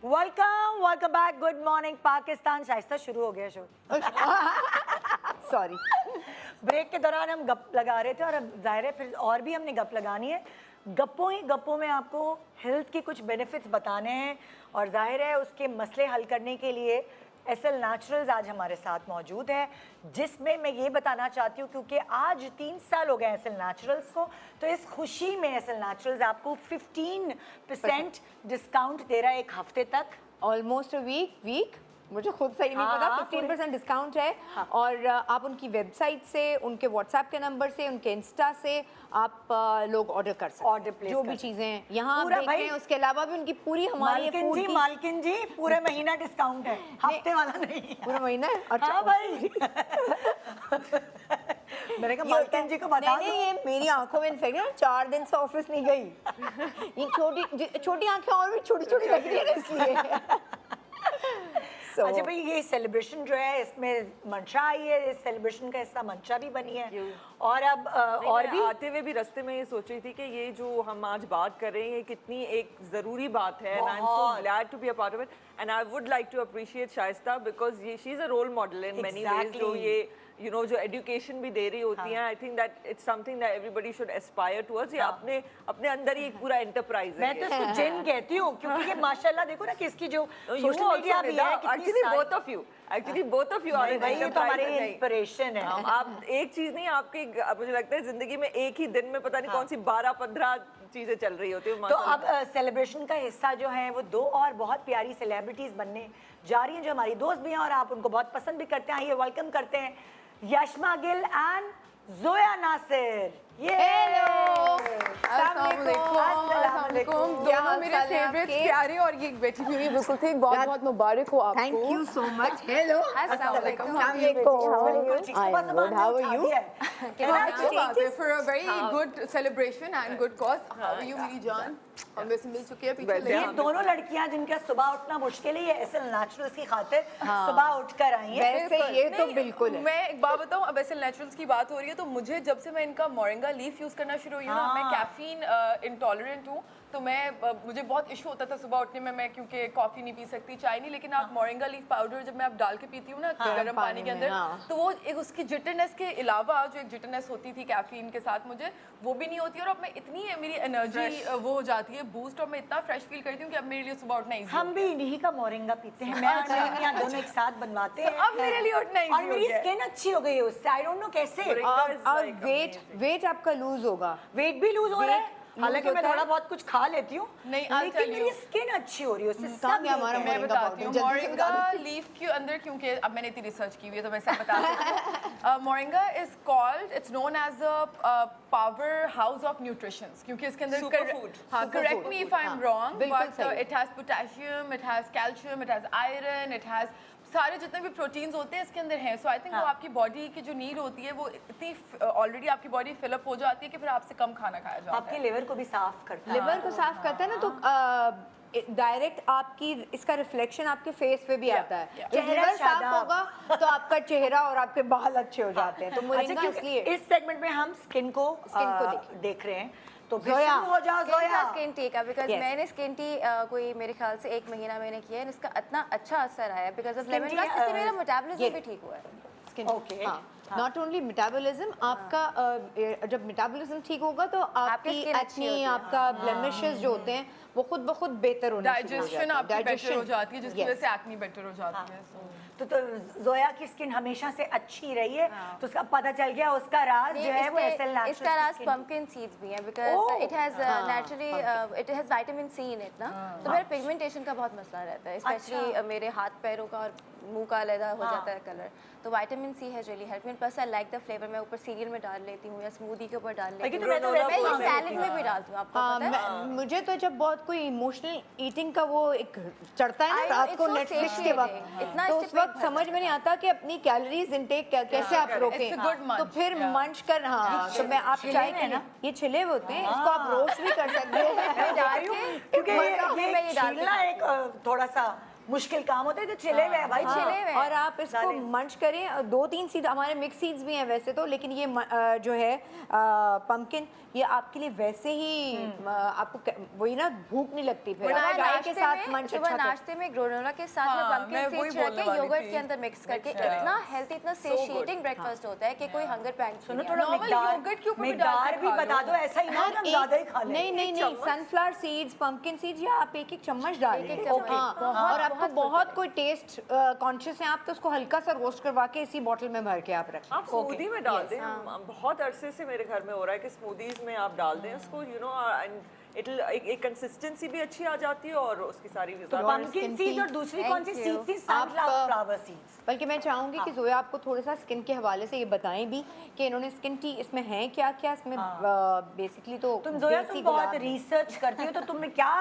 Welcome back. Good morning Pakistan. Shaista, शुरू हो गया शो। सॉरी। ब्रेक के दौरान हम गप लगा रहे थे और अब जाहिर है फिर और भी हमने गप लगानी है। गप्पों ही गप्पों में आपको हेल्थ के कुछ बेनिफिट्स बताने हैं, और जाहिर है उसके मसले हल करने के लिए एसएल नेचुरल्स आज हमारे साथ मौजूद है, जिसमें मैं ये बताना चाहती हूँ क्योंकि आज 3 साल हो गए एसएल नेचुरल्स को, तो इस खुशी में एसएल नेचुरल्स आपको 15% डिस्काउंट दे रहा है एक हफ्ते तक। ऑलमोस्ट अ वीक मुझे खुद सही नहीं हाँ, पता। हाँ, 15% डिस्काउंट है। और आप उनकी वेबसाइट से, उनके व्हाट्सएप के नंबर से, उनके इंस्टा से आप लोग ऑर्डर कर सकते Order हैं place जो कर भी सकते चीज़ें हैं यहाँ आप पूरा देख भाई- रहे हैं। उसके अलावा भी उनकी पूरी हमारी मालकिन जी पूरे महीना डिस्काउंट है, हफ्ते वाला नहीं है। पूरा महीना है। अच्छा, हाँ भाई। मैंने कहा मालकिन जी को बता नहीं, दो। ये मेरी आंखों में इन्फेक्शन, 4 दिन से ऑफिस नहीं गई। ये छोटी आंखें और भी छोटी छोटी लग रही है ना, इसलिए। So, अच्छा भाई, ये सेलिब्रेशन जो है इसमें मंशा आई है, इस सेलिब्रेशन का हिस्सा मंशा भी बनी है, और अब और भी आते हुए भी रास्ते में ये सोच रही थी कि ये जो हम आज बात कर रहे हैं ये कितनी एक ज़रूरी बात है, and I am so glad to be a part of it, and I would like to appreciate Shaista because ये she is a role model in many ways, जो ये यू नो जो एजुकेशन भी दे रही होती हैं। I think that it's something that everybody should Aspire towards. ये अपने अंदर ही एक पूरा एंटरप्राइज है। मैं तो इसको जिन कहती हूँ, क्योंकि ये माशाल्लाह देखो ना कि इसकी जो You सोशल मीडिया also भी did, है, actually both of you are नहीं an भाई, ये तो हमारी enterprise, नहीं। इंस्पिरेशन है। आप एक चीज नहीं, आपकी मुझे लगता है जिंदगी में एक ही दिन में पता नहीं कौन सी 12-15 चीजें चल रही होती है। तो अब सेलिब्रेशन का हिस्सा जो है वो 2 और बहुत प्यारी सेलिब्रिटीज बनने जा रही हैं जो हमारी दोस्त भी हैं और आप उनको बहुत पसंद भी करते हैं। आइए वेलकम करते हैं यशमा गिल एंड जोया नासिर। ये दोनों मेरे फेवरेट प्यारे, और ये बेटी मेरी बिल्कुल थी। बहुत बहुत मुबारक हो आपको। Thank you so much. Hello, For a very good celebration and good cause. How are you मेरी जान? हम वैसे मिल चुके हैं पीछे। ये दोनों लड़कियां जिनका सुबह उठना मुश्किल है, ये एसएल नेचुरल्स की खातिर सुबह उठकर आई हैं। वैसे ये तो बिल्कुल है। मैं एक बात बताऊं, अब एसएल नेचुरल्स की बात हो रही है तो मुझे जब से मैं इनका मोरिंगा लीफ यूज करना शुरू हुई ना, मैं कैफीन इंटॉलरेंट हूँ, तो मुझे बहुत इशू होता था सुबह उठने में, मैं क्योंकि कॉफी नहीं पी सकती, चाय नहीं, लेकिन आप मोरिंगा लीफ पाउडर जब मैं आप डाल के पीती हूँ ना गर्म पानी के अंदर, तो वो एक उसकी जिटरनेस के अलावा जो एक जिटनेस होती थी कैफीन के साथ, मुझे वो भी नहीं होती, और अब मैं इतनी मेरी एनर्जी वो हो जाती है बूस्ट, और मैं इतना फ्रेश फील करती हूँ कि अब मेरे लिए सुबह उठना ईजी हम भी इन्हीं का मोरिंगा पीते हैं, मैं और यहाँ दोनों एक साथ बनवाते हैं। अब मेरे लिए उठना और easy हो मेरी गया है। स्किन अच्छी हो गई है उससे, आई डोंट नो कैसे। और वेट आपका लूज होगा। वेट भी लूज हो रहा है, हालांकि मैं होता है। थोड़ा बहुत कुछ खा लेती हूँ, नहीं, I'll लेकिन tell मेरी you. स्किन अच्छी हो रही है उससे। कहाँ सब गया हमारा कहते हैं। मैं मोरिंगा बताती हूँ, पाउडर? जल्दी से मोरिंगा बता दो। लीफ के अंदर, क्योंकि अब मैंने इतनी रिसर्च की हुई है तो मैं सब बता सकती हूँ। Moringa is called, it's known as a power house of nutrition, क्योंकि इसके अंदर Superfood. हाँ, correct me if I am wrong, बिल्कुल बट सही। It has potassium, it has calcium, it has iron, it has सारे जितने भी प्रोटीन्स होते हैं इसके अंदर हैं। सो आई थिंक वो आपकी बॉडी की जो नीड होती है वो इतनी ऑलरेडी आपकी बॉडी फिलअप हो जाती है कि फिर आपसे कम खाना खाया जाता आपके है। लिवर को भी साफ करता है। लिवर को साफ करता है ना, तो डायरेक्ट आपकी इसका रिफ्लेक्शन आपके फेस पे भी आता है। जब चेहरा लिवर साफ शादाब। होगा तो आपका चेहरा और आपके बाल अच्छे हो जाते हैं। तो अच्छा, मोरिंगा क्योंकि इसलिए इस सेगमेंट में हम स्किन को देख रहे हैं, तो फिर जोया। शुरू हो जाओ जोया। स्किन टी का, बिकॉज Yes. मैंने स्किन टी कोई मेरे ख्याल से 1 महीना मैंने किया है, इसका इतना अच्छा असर आया because of Skin lemon tea, grass, इससे मेरा मेटाबॉलिज्म ये- भी ठीक हुआ है। Skin Okay. Not only metabolism आपका जब मेटाबॉलिज्म ठीक होगा तो आपकी skin अच्छी एक्ने, होती है। आपका ब्लेमिशेस जो होते हैं वो खुद ब खुद बेहतर होने शुरू हो डाइजेशन जाते हैं। आपकी बेटर हो जाती है, जिसकी Yes. वजह से एक्ने बेटर हो जाती है। So, तो जोया की स्किन हमेशा से अच्छी रही है, तो उसका पता चल गया, उसका राज जो है वो एसएल नेचुरल्स इसका राज पंपकिन सीड्स भी है, Oh, because it has naturally it has vitamin C in it ना, तो मेरा पिगमेंटेशन का बहुत मसला रहता है, स्पेशली मेरे हाथ पैरों का और मुंह का अलग हो जाता है कलर, तो vitamin C has really help me, plus I like the flavour. मैं ऊपर सीरियल में डाल लेती हूँ या स्मूदी के ऊपर डाल लेती लेकिन हूँ, मैं तो मैं वैसे ये ही सैलेड में भी डालती हूँ, आपको हाँ, पता है। मुझे तो जब बहुत कोई इमोशनल ईटिंग का वो एक चढ़ता है I ना know, रात it's को so नेटफ्लिक्स के satiating. वक्त, इतना तो इससे उस पेट वक्त समझ में नहीं आता कि अपनी कैलोरीज इनटेक कैसे आप रोकें। It's a good तो munch, फिर yeah. मंच कर, हाँ, तो मैं आप छिले चाय हुए के हैं ना? ये छिले हुए होते हैं, इसको आप रोस्ट भी कर सकते हो। क्योंकि मैं ये डाल छीलना एक थोड़ा सा मुश्किल काम होता है, तो छिले हुए हैं भाई, छिले हुए हैं। और आप इसको सारे। मंच करें, 2-3 सीड हमारे मिक्स सीड्स भी हैं वैसे तो, लेकिन ये जो है पंपकिन, ये आपके लिए वैसे ही आपको वही ना भूख नहीं लगती, फिर सुबह आप चाय के साथ नाश्ते में, मंच सुबह अच्छा कर। नाश्ते में ग्रेनोला के साथ में हाँ, पंपकिन मैं सीड्स वही रख बोलने के वाली योगर्ट थी। के अंदर मिक्स करके Yeah. इतना हेल्थी, इतना सेशिएटिंग ब्रेकफास्ट होता है कि कोई हंगर पैंट सुनो थोड़ा Normal yogurt के ऊपर भी डाल मिकदार के भी खा बता लो। दो, ऐसा ही ना कि हम ज्यादा ही खा लें। नहीं नहीं नहीं, सनफ्लावर सीड्स, पंपकिन सीड्स, या आप एक चम्मच डाल एक-एक दीजिए। चम्मच। हाँ, बहुत- और आपको बहुत बहुत कोई टेस्ट कॉन्शियस है आप, तो उसको हल्का सा रोस्ट करवा के इसी बॉटल में भर के आप रखें। आप स्मूदी में डाल दें, बहुत अरसे से मेरे घर में हो रहा है कि स्मूदीज में आप डाल दें उसको, यू नो, एक कंसिस्टेंसी भी अच्छी आ जाती है और उसकी सारी पंपकिन skin सीड्स tea। और दूसरी Thank कौन सी you. सीड्स थी? आप, सनफ्लावर सीड्स। बल्कि मैं चाहूंगी कि जोया आपको थोड़ा सा स्किन के हवाले से ये बताएं भी कि इन्होंने स्किन टी इसमें है क्या क्या, इसमें बेसिकली तो तुम जोया देसी तुम बहुत गुलाब है। रिसर्च करती हो, तो तुमने क्या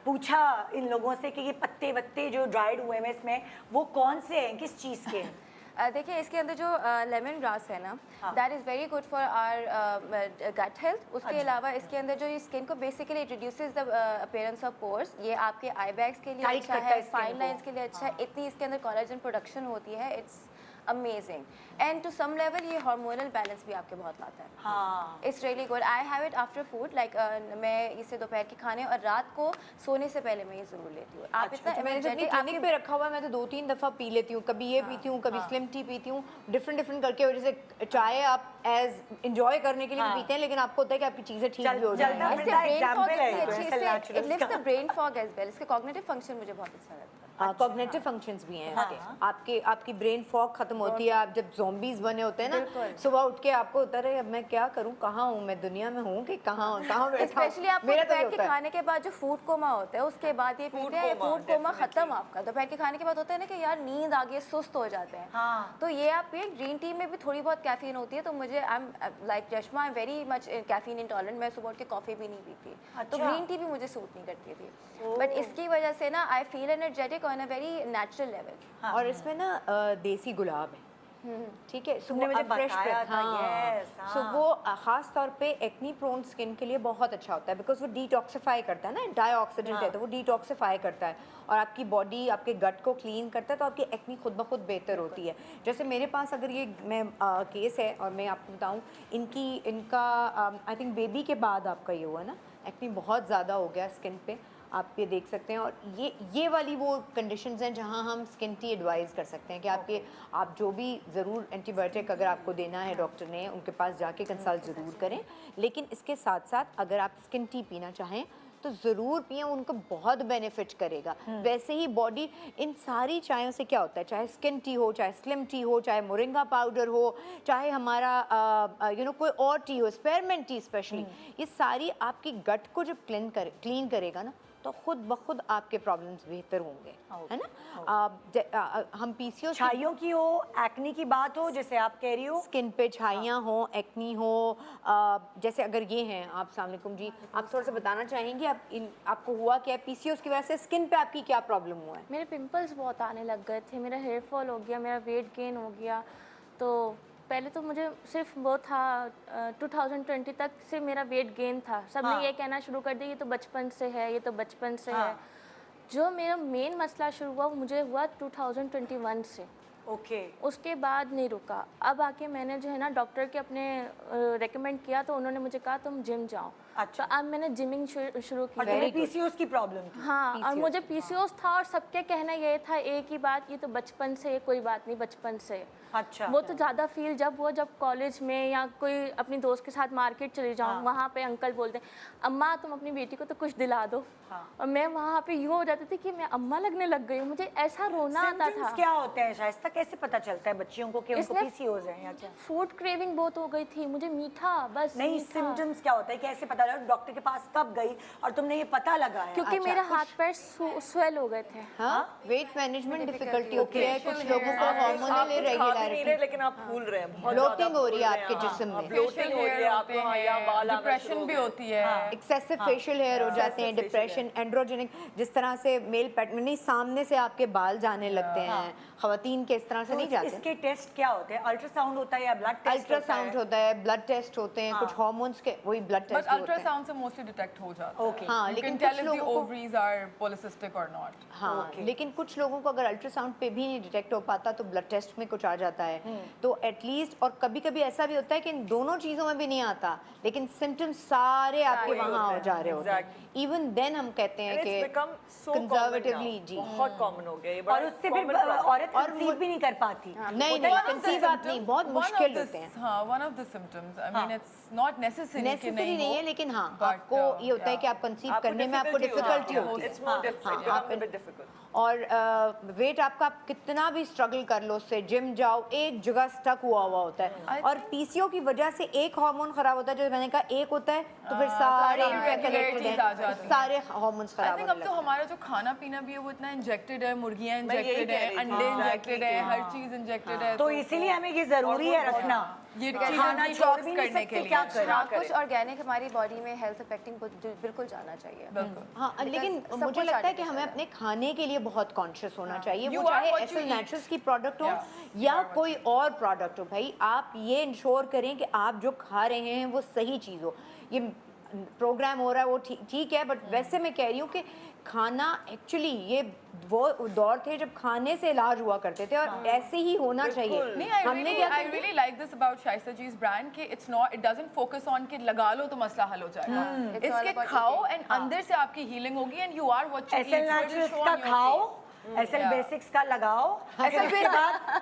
पूछा इन लोगों से कि ये पत्ते वत्ते जो ड्राइड हुए हैं इसमें वो कौन से हैं, किस चीज़ के हैं? देखिए इसके अंदर जो लेमन ग्रास है ना, that is very good for our gut health. उसके अलावा इसके अंदर जो ये स्किन को basically it reduces the appearance of pores, ये आपके आई बैग्स के लिए Tight अच्छा करता है, है skin फाइन को। लाइंस के लिए अच्छा है, इतनी इसके अंदर कोलेजन प्रोडक्शन होती है, it's amazing, and to some level ये हार्मोनल बैलेंस भी आपके बहुत लाता है। हाँ, it's really good. I have it after food, like मैं इसे दोपहर के खाने और रात को सोने से पहले मैं ये ज़रूर लेती हूँ। आप इतना तो मैंने जब अपनी energetic, क्लिनिक पे रखा हुआ है, मैं तो 2-3 दफ़ा पी लेती हूँ, कभी ये पीती हूँ, कभी स्लिम टी पीती हूँ, डिफरेंट करके। और जैसे चाय आप एज इंजॉय करने के लिए भी पीते हैं, लेकिन आपको होता है कि आपकी चीज़ें ठीक भी हो चलता जाएंगी। फिरता इससे ब्रेन example फॉग है इतनी ये तो अच्छी SL से, Naturals इट लिफ्ट्स का। The brain fog as well. इसके कॉग्निटिव फंक्शन मुझे बहुत अच्छा लगता है। कॉग्निटिव फंक्शंस भी हैं इसके। आपकी ब्रेन फॉग खत्म होती है, आप जब ज़ॉम्बीज बने होते हैं ना, सुबह उठ के आपको होता है अब मैं क्या करूं, कहाँ हूँ मैं, दुनिया में हूँ कि कहाँ बैठा हूँ। स्पेशली आपको मेरा तो ये दोपहर के होता है। खाने के बाद जो फूड कोमा होता है उसके बाद ये पीते हैं, coma, फूड कोमा खत्म आपका। दोपहर के खाने के बाद होता है ना कि यार नींद आ गई, सुस्त हो जाते हैं, हाँ। तो ये आप पिए। ग्रीन टी में भी थोड़ी बहुत कैफीन होती है, तो मुझे आई एम लाइक चश्मा, I am very much caffeine intolerant. मैं सुबह उठ के कॉफ़ी भी नहीं पीती, तो अच्छा। ग्रीन टी भी मुझे सूट नहीं करती थी, बट इसकी वजह से ना I feel energetic on a very natural level. और इसमें ना देसी गुलाब है, ठीक है, सो तुमने वो मुझे फ्रेश बताया था, yes, सो हाँ। वो खास तौर पे एक्नी प्रोन स्किन के लिए बहुत अच्छा होता है, बिकॉज वो डिटॉक्सिफाई करता है ना, एंटी-ऑक्सीडेंट है, तो वो डिटॉक्सिफाई करता है और आपकी बॉडी, आपके गट को क्लीन करता है, तो आपकी एक्नी खुद ब खुद बेहतर होती है। जैसे मेरे पास अगर ये मैं केस है और मैं आपको बताऊँ, इनका आई थिंक बेबी के बाद आपका ये हुआ ना, एक्नी बहुत ज़्यादा हो गया स्किन पे, आप ये देख सकते हैं। और ये वाली वो कंडीशंस हैं जहाँ हम स्किन टी एडवाइस कर सकते हैं कि आपके आप जो भी ज़रूर एंटीबायोटिक अगर आपको देना है डॉक्टर ने उनके पास जाके कंसल्ट ज़रूर करें। लेकिन इसके साथ साथ अगर आप स्किन टी पीना चाहें तो ज़रूर पिएं, उनको बहुत बेनिफिट करेगा। वैसे ही बॉडी इन सारी चायों से क्या होता है, चाहे स्किन टी हो, चाहे स्लिम टी हो, चाहे मोरिंगा पाउडर हो, चाहे हमारा कोई और टी हो, स्पेयरमेंट टी स्पेशली, ये सारी आपकी गट को जब क्लीन करेगा ना तो खुद ब खुद आपके प्रॉब्लम्स बेहतर होंगे, है ना। हम पीसीओएस छाइयों की हो, एक्ने की बात हो जैसे आप कह रही हो, स्किन पे छाइयाँ हो, एक्नी हो, जैसे अगर ये हैं आप, अस्सलाम वालेकुम जी, आप थोड़ा सा बताना चाहेंगे आपको हुआ क्या, पीसीओएस की वजह से स्किन पे आपकी क्या प्रॉब्लम हुआ है? मेरे पिंपल्स बहुत आने लग गए थे, मेरा हेयर फॉल हो गया, मेरा वेट गेन हो गया। तो पहले तो मुझे सिर्फ वो था 2020 तक से मेरा वेट गेन था। सब ने ये कहना शुरू कर दिया ये तो बचपन से है, ये तो बचपन से है। जो मेरा मेन मसला शुरू हुआ वो मुझे हुआ 2021 से। ओके। उसके बाद नहीं रुका। अब आके मैंने जो है ना डॉक्टर के अपने रेकमेंड किया तो उन्होंने मुझे कहा तुम जिम जाओ। अच्छा। तो अब मैंने जिमिंग शुरू की। और तुम्हें पीसीओएस की प्रॉब्लम थी? हाँ, और मुझे पीसीओएस था और सबके कहना ये था एक ही बात, ये तो बचपन से, कोई बात नहीं बचपन से। अच्छा। वो तो ज़्यादा फील जब कॉलेज में या कोई अपनी दोस्त के साथ मार्केट चली जाऊँ, वहाँ पे अंकल बोलते हैं अम्मा तुम अपनी बेटी को तो कुछ दिला दो। और मैं वहाँ पे यूँ हो जाती थी कि मैं अम्मा लगने लग गई हूँ, मुझे ऐसा रोना आता था। क्या होता है शाइस्ता, कैसे पता चलता है बच्चियों को कि उनको पीसीओएस है या क्या? फूड क्रेविंग बहुत हो गई थी, मुझे मीठा बस नहीं, सिम्टम्स क्या होता है, कैसे पता लगा? डॉक्टर के पास कब गई और तुमने ये पता लगाया? क्योंकि मेरे हाथ पैर स्वेल हो गए थे। हाँ, वेट मैनेजमेंट डिफिकल्टी होती है, कुछ लोगों को हार्मोनल इरेगुलरिटी, लेकिन आप फूल रहे हैं, बहुत ब्लोटिंग हो रही है आपके जिस्म में, ब्लोटिंग हो रही है आपको, या बाल आना डिप्रेशन शुरू भी हो होती है। एक्सेसिव फेशियल हेयर हो जाते हैं, डिप्रेशन, एंड्रोजेनिक, जिस तरह से मेल पैटर्न नहीं, सामने से आपके बाल जाने लगते हैं, खवातीन के इस तरह से नहीं जाते। इसके टेस्ट क्या होते हैं? अल्ट्रासाउंड होता है या ब्लड टेस्ट? अल्ट्रासाउंड होता है, ब्लड टेस्ट होते हैं, कुछ हार्मोन्स के वही ब्लड बट टेस्ट होते हैं। अल्ट्रासाउंड से मोस्टली डिटेक्ट हो जाता है। ओके। हाँ, You लेकिन can tell कुछ if the लोगों को ovaries are polycystic or not. हाँ, लेकिन कुछ लोगों को अगर अल्ट्रासाउंड पे भी नहीं डिटेक्ट हो पाता तो ब्लड टेस्ट में कुछ आ जाता है। तो एटलीस्ट, और कभी कभी ऐसा भी होता है कि इन दोनों चीज़ों में भी नहीं आता लेकिन सिम्टम्स सारे आपके वहाँ हो जा रहे होते हैं। इवन देन हम कहते हैं कि कंजर्वेटिवली जी बहुत कॉमन हो गया ये, और उससे फिर औरत कंसीव भी नहीं कर पाती। नहीं नहीं, कंसीव आप नहीं, बहुत मुश्किल होते हैं। हाँ, one of the symptoms. I mean, it's not necessary कि नेसेसरी नहीं है, लेकिन हाँ But, आपको ये होता है कि आप कंसीव करने में आपको डिफिकल्टी होती है। It's more difficult. हाँ, It's a bit difficult. और वेट आपका आप कितना भी स्ट्रगल कर लो, उससे जिम जाओ, एक जगह स्टक हुआ होता है। और पीसीओ की वजह से एक हार्मोन खराब होता है, जो मैंने कहा एक होता है तो फिर सारे irregularities आ जाती हैं। सारे हार्मोन्स I खराब think होने अब तो लगते हैं। हमारा जो खाना पीना भी है वो इतना इंजेक्टेड है, मुर्गियाँ मैं यही इंजेक्टेड कह है, रही थी। अंडे हाँ, इंजेक्टेड है, हर चीज़ इंजेक्टेड है। तो इसीलिए हमें ये जरूरी है रखना, ये खाना चीज़ें छोड़ detox भी नहीं करने सकते, के लिए। क्या करें? हाँ, कुछ ऑर्गेनिक हमारी बॉडी में हेल्थ अफेक्टिंग बिल्कुल जाना चाहिए। हाँ, लेकिन सब मुझे कुछ लगता है कि artificial हमें है। अपने खाने के लिए बहुत कॉन्शियस होना चाहिए। You वो are चाहे what you SL eat. Naturals की प्रोडक्ट हो या कोई और प्रोडक्ट हो, भाई आप ये इंश्योर करें कि आप जो खा रहे हैं वो सही चीज़ हो। ये प्रोग्राम हो रहा है वो ठीक है, बट वैसे मैं कह रही हूँ कि खाना एक्चुअली ये वो दौर थे जब खाने से इलाज हुआ करते थे और ऐसे ही होना चाहिए। नहीं, हमने क्या I really like this about Shaista Ji's brand कि it doesn't focus on कि लगा लो तो मसला हल हो जाएगा। It's all इसके about खाओ eating. एंड अंदर से आपकी हीलिंग होगी and you are what you eat. SL So it will naturals show का on your खाओ, face. SL Yeah. बेसिक्स का लगाओ, एसएल उसके बाद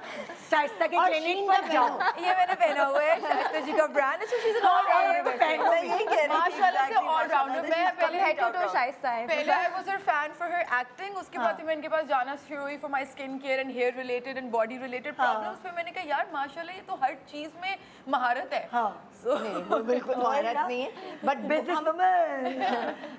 शाइस्ता के और क्लिनिक शीन पर का जाओ। पहनो। ये मैंने पहना हुआ है शाइस्ता जी का brand. she's an all rounder। माशाल्लाह से all rounder। मैं पहले तो शाइस्ता है। पहले I was her fan for her acting, उसके बाद से मैं इनके पास जाना शुरू हुई for my skin care and hair related and body related problems पे मैंने कहा यार माशाल्लाह ये तो हर चीज़ में महारत है। So नहीं, वो बिल्कुल महारत नहीं है, बट बिजनेसवुमन।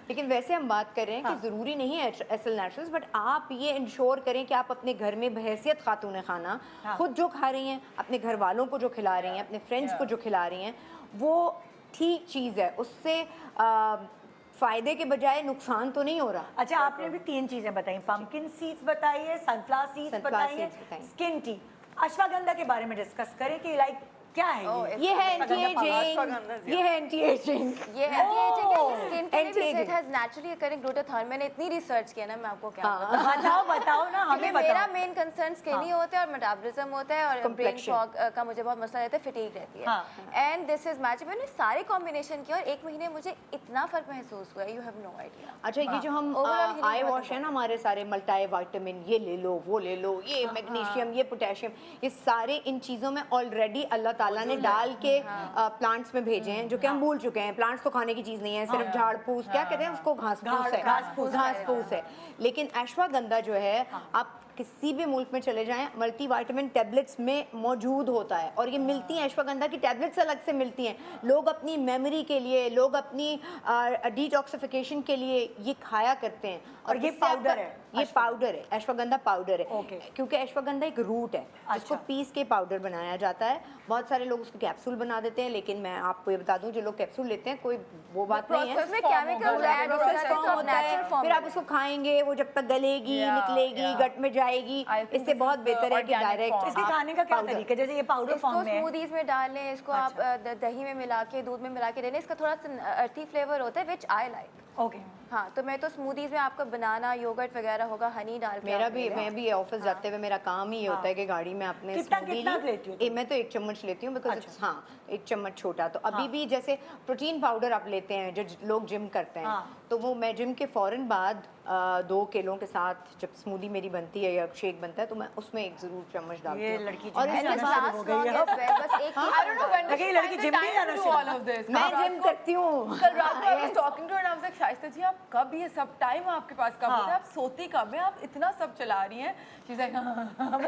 लेकिन वैसे हम बात कर रहे हैं कि ज़रूरी नहीं है एसएल नेचुरल्स, बट आप ये इंश्योर करें कि आप अपने घर में बहैसियत खातून खाना खुद जो खा रही हैं, अपने घर वालों को जो खिला रही हैं, अपने फ्रेंड्स को जो खिला रही हैं, वो ठीक चीज़ है। उससे फ़ायदे के बजाय नुकसान तो नहीं हो रहा। अच्छा, आपने भी 3 चीजें बताई, पंपकिन सीड्स बताई है, सनफ्लावर सीड्स Sunflower बताई है, seeds बताई। Skin T. अश्वगंधा के बारे में डिस्कस करें कि लाइक क्या है ये? ये है एंटी अश्वगंधा एजिंग, ये है एंटी एजिंग, ये है स्किन मैंने भी ठीक है। It has naturally occurring glutathione, मैंने इतनी रिसर्च किया ना, मैं आपको क्या हाँ। बताऊं। बताओ ना, हमें क्योंकि मेरा बताओ। मेन कंसर्न स्किन ही होता है और मेटाबॉलिज्म होता है और ब्रेन Complexion। फॉग का मुझे बहुत मसला रहता है, फटीग रहती है। हाँ। एंड दिस इज मैच, मैंने सारे कॉम्बिनेशन किया और 1 महीने मुझे इतना फर्क महसूस हुआ, यू हैव नो आइडिया। अच्छा, ये जो हम Overall healing आई बहुत वॉश है ना, हमारे सारे मल्टी विटामिन, ये ले लो, वो ले लो, ये मैग्नीशियम, ये पोटेशियम, ये सारे इन चीज़ों में ऑलरेडी अल्लाह ताला ने डाल के प्लांट्स में भेजे हैं, जो कि हम भूल चुके हैं। प्लांट्स तो खाने की चीज़ नहीं है, सिर्फ झाड़ फूस, क्या कहते हैं उसको, घास फूस है। लेकिन अश्वगंधा जो है, आप किसी भी मुल्क में चले जाएं, मल्टी विटामिन टैबलेट्स में मौजूद होता है और ये मिलती हैं, अश्वगंधा की टैबलेट्स अलग से मिलती हैं। लोग अपनी मेमोरी के लिए, लोग अपनी डिटॉक्सिफिकेशन के लिए ये खाया करते हैं। और ये इससे पाउडर आपका- है? ये पाउडर है, अश्वगंधा पाउडर है। ओके। क्योंकि अश्वगंधा एक रूट है जिसको पीस के पाउडर बनाया जाता है। बहुत सारे लोग उसको कैप्सूल बना देते हैं, लेकिन मैं आपको ये बता दूं, जो लोग कैप्सूल लेते हैं, कोई वो बात नहीं है। उसमें केमिकल्स ऐड होता है, फॉर्म तो होता है, नेचुरल फॉर्म फिर आप उसको खाएंगे, वो जब तक गलेगी, निकलेगी, गट में जाएगी, I think इससे this बहुत is the बेहतर है कि organic डायरेक्ट form। इसके खाने का क्या तरीका है? जैसे ये पाउडर इसको फॉर्म में है। स्मूदीज में डाल लें, इसको आप दही में मिला के, दूध में मिला के दे लें, इसका थोड़ा सा अर्थी फ्लेवर होता है, विच आई लाइक। ओके। हाँ, तो मैं तो स्मूदीज में आपका बनाना, योगर्ट वगैरह होगा, हनी डाल के मेरा आप भी, ले लें। मैं भी ऑफिस जाते हुए मेरा काम ही ये होता है कि गाड़ी में अपने कितना- smoothie कितना ली। लेती हो तुम? मैं तो 1 चम्मच लेती हूँ, बिकॉज हाँ, 1 चम्मच छोटा। तो अभी भी जैसे प्रोटीन पाउडर आप लेते हैं, जो लोग जिम करते हैं, तो वो मैं जिम के फौरन बाद 2 केलों के साथ जब स्मूदी मेरी बनती है या शेक बनता है, तो मैं उसमें एक जरूर चम्मच डालती ये हूँ। लड़की और जिम इसके जाना बाद शुरू हो गई है। बस एक ही I don't know when लगे does she लड़की find जिम the भी time जाना to do शुरू- all of this? मैं जिम करती हूँ। कल रात को I was talking to her and I was like, Shaista जी आप कब ये सब टाइम आपके पास कब होता है? आप सोती कब है? आप इतना सब चला रही हैं? She's like,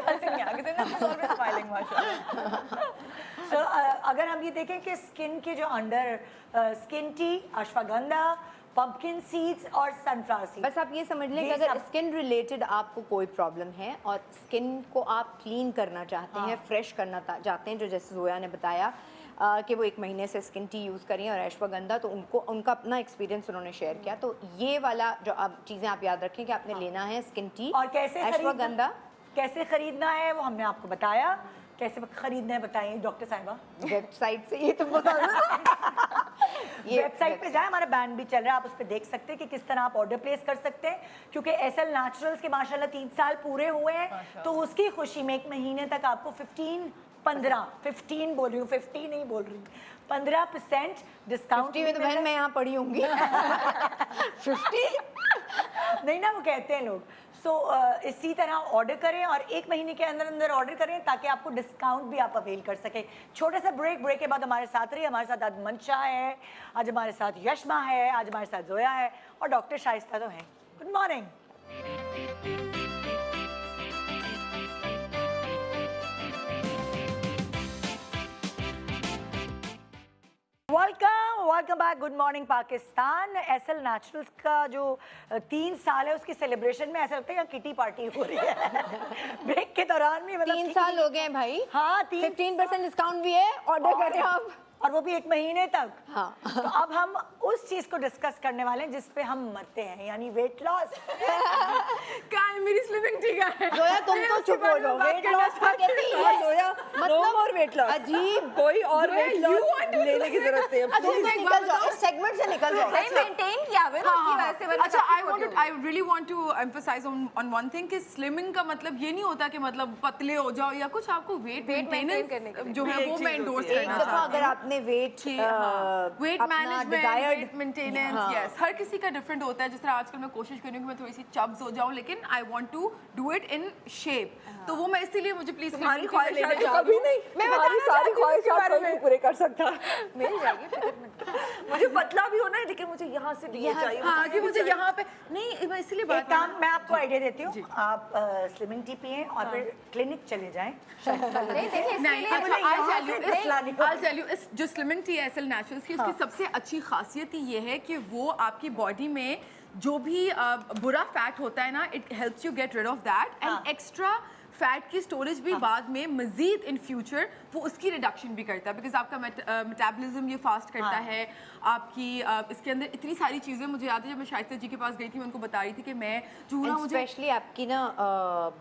हंसी नहीं आगे से, she's always smiling, माशाल्लाह। So, अगर हम ये देखें कि स्किन के जो under skin T, ashwagandha, pumpkin seeds और सनफ्लावर सीड्स, बस आप ये समझ लें कि ये अगर सब- स्किन रिलेटेड आपको कोई प्रॉब्लम है और स्किन को आप क्लीन करना चाहते हैं, फ्रेश करना चाहते हैं, जो जैसे जोया ने बताया कि वो 1 महीने से स्किन टी यूज़ करें और अश्वगंधा, तो उनको उनका अपना एक्सपीरियंस उन्होंने शेयर किया। तो ये वाला जो आप चीज़ें आप याद रखें कि आपने लेना है स्किन टी और कैसे अश्वगंधा। कैसे खरीदना है वो हमने आपको बताया। कैसे खरीदना है बताइए डॉक्टर साहिबा। वेबसाइट से, ये तो बता दो। ये वेबसाइट पे जाए, हमारा बैंड भी चल रहा है, आप उस पर देख सकते हैं कि किस तरह आप ऑर्डर प्लेस कर सकते हैं, क्योंकि एसएल नेचुरल्स के माशाल्लाह 3 साल पूरे हुए हैं, तो उसकी खुशी में 1 महीने तक आपको 15 बोल रही हूँ, 50 नहीं बोल रही, 15% डिस्काउंट 50 में तो बहन मैं यहाँ पड़ी होंगी। 50 नहीं ना, वो कहते हैं लोग। सो इसी तरह ऑर्डर करें और 1 महीने के अंदर अंदर ऑर्डर करें, ताकि आपको डिस्काउंट भी आप अवेल कर सकें। छोटा सा ब्रेक के बाद हमारे साथ रही, हमारे साथ आज मंशा है, आज हमारे साथ यशमा है, आज हमारे साथ जोया है और डॉक्टर शाइस्ता तो हैं। Good morning. Welcome back, good morning Pakistan. SL naturals का जो 3 साल है उसकी सेलिब्रेशन में ऐसा लगता है यहाँ किटी पार्टी हो रही है। ब्रेक के दौरान भी 3 साल हो गए हैं भाई। हाँ, 15% डिस्काउंट भी है, ऑर्डर करें आप। और वो भी 1 महीने तक। हाँ। तो अब हम उस चीज को डिस्कस करने वाले हैं जिस पे हम मरते हैं, यानी वेट लॉस। क्या है मेरी स्लिमिंग ठीक है? जोया तुम तो चुप हो जाओ, वेट लॉस का कहती है जोया, मतलब और वेट लॉस, अजीब। कोई और वेट लॉस लेने की जरूरत नहीं है। अच्छा तुम निकल जाओ, इस सेगमेंट से निकल जाओ। नहीं मेंटेन किया हुआ है ना, उसकी वजह से मैंने अच्छा, काफी I really want to emphasize on one thing कि स्लिमिंग का मतलब ये नहीं होता कि मतलब पतले हो जाओ या कुछ, आपको वेट Weight maintain मेंटेनेंस करने के लिए। जो है वो मैं इंडोर्स एक करना दफा चाहती अगर हूँ। आपने weight weight management, weight maintenance, हाँ। यस, हर किसी का डिफरेंट होता है। जिस तरह आजकल मैं कोशिश कर रही हूँ कि मैं थोड़ी सी चब्स हो जाऊँ, लेकिन I want to do it in shape. तो वो मैं इसीलिए, मुझे प्लीज तुम्हारी ख्वाहिशात तो कभी नहीं, तुम्हारी सारी ख्वाहिशात कोई नहीं पूरे कर सकता। मिल जाएगी, फिक्र मत करो। मुझे पतला भी होना है, लेकिन मुझे यहाँ से ये चाहिए। हाँ, कि मुझे यहाँ पे नहीं, मैं इसीलिए एक बात काम मैं आपको आइडिया देती हूँ, आप स्लिमिंग टी पिए और फिर क्लिनिक चले जाएं। नहीं देखिए, इसके नहीं, लिए अच्छा, बोले यहाँ I'll tell you, से दिखलानी हो। I'll tell you, इस जो स्लिमिंग टी है एसएल नेचुरल्स की, उसकी सबसे अच्छी खासियत ही ये है कि वो आपकी बॉडी में जो भी बुरा फैट होता है ना, it helps you get rid of that, and extra fat की स्टोरेज भी बाद में मजीद इन फ्यूचर वो उसकी रिडक्शन भी करता है, बिकॉज आपका मेटाबॉलिज्म ये फास्ट करता है, आपकी इसके अंदर इतनी सारी चीज़ें। मुझे याद है जब मैं शाइस्ता जी के पास गई थी, मैं उनको बता रही थी कि मैं जो ना मुझे स्पेशली आपकी ना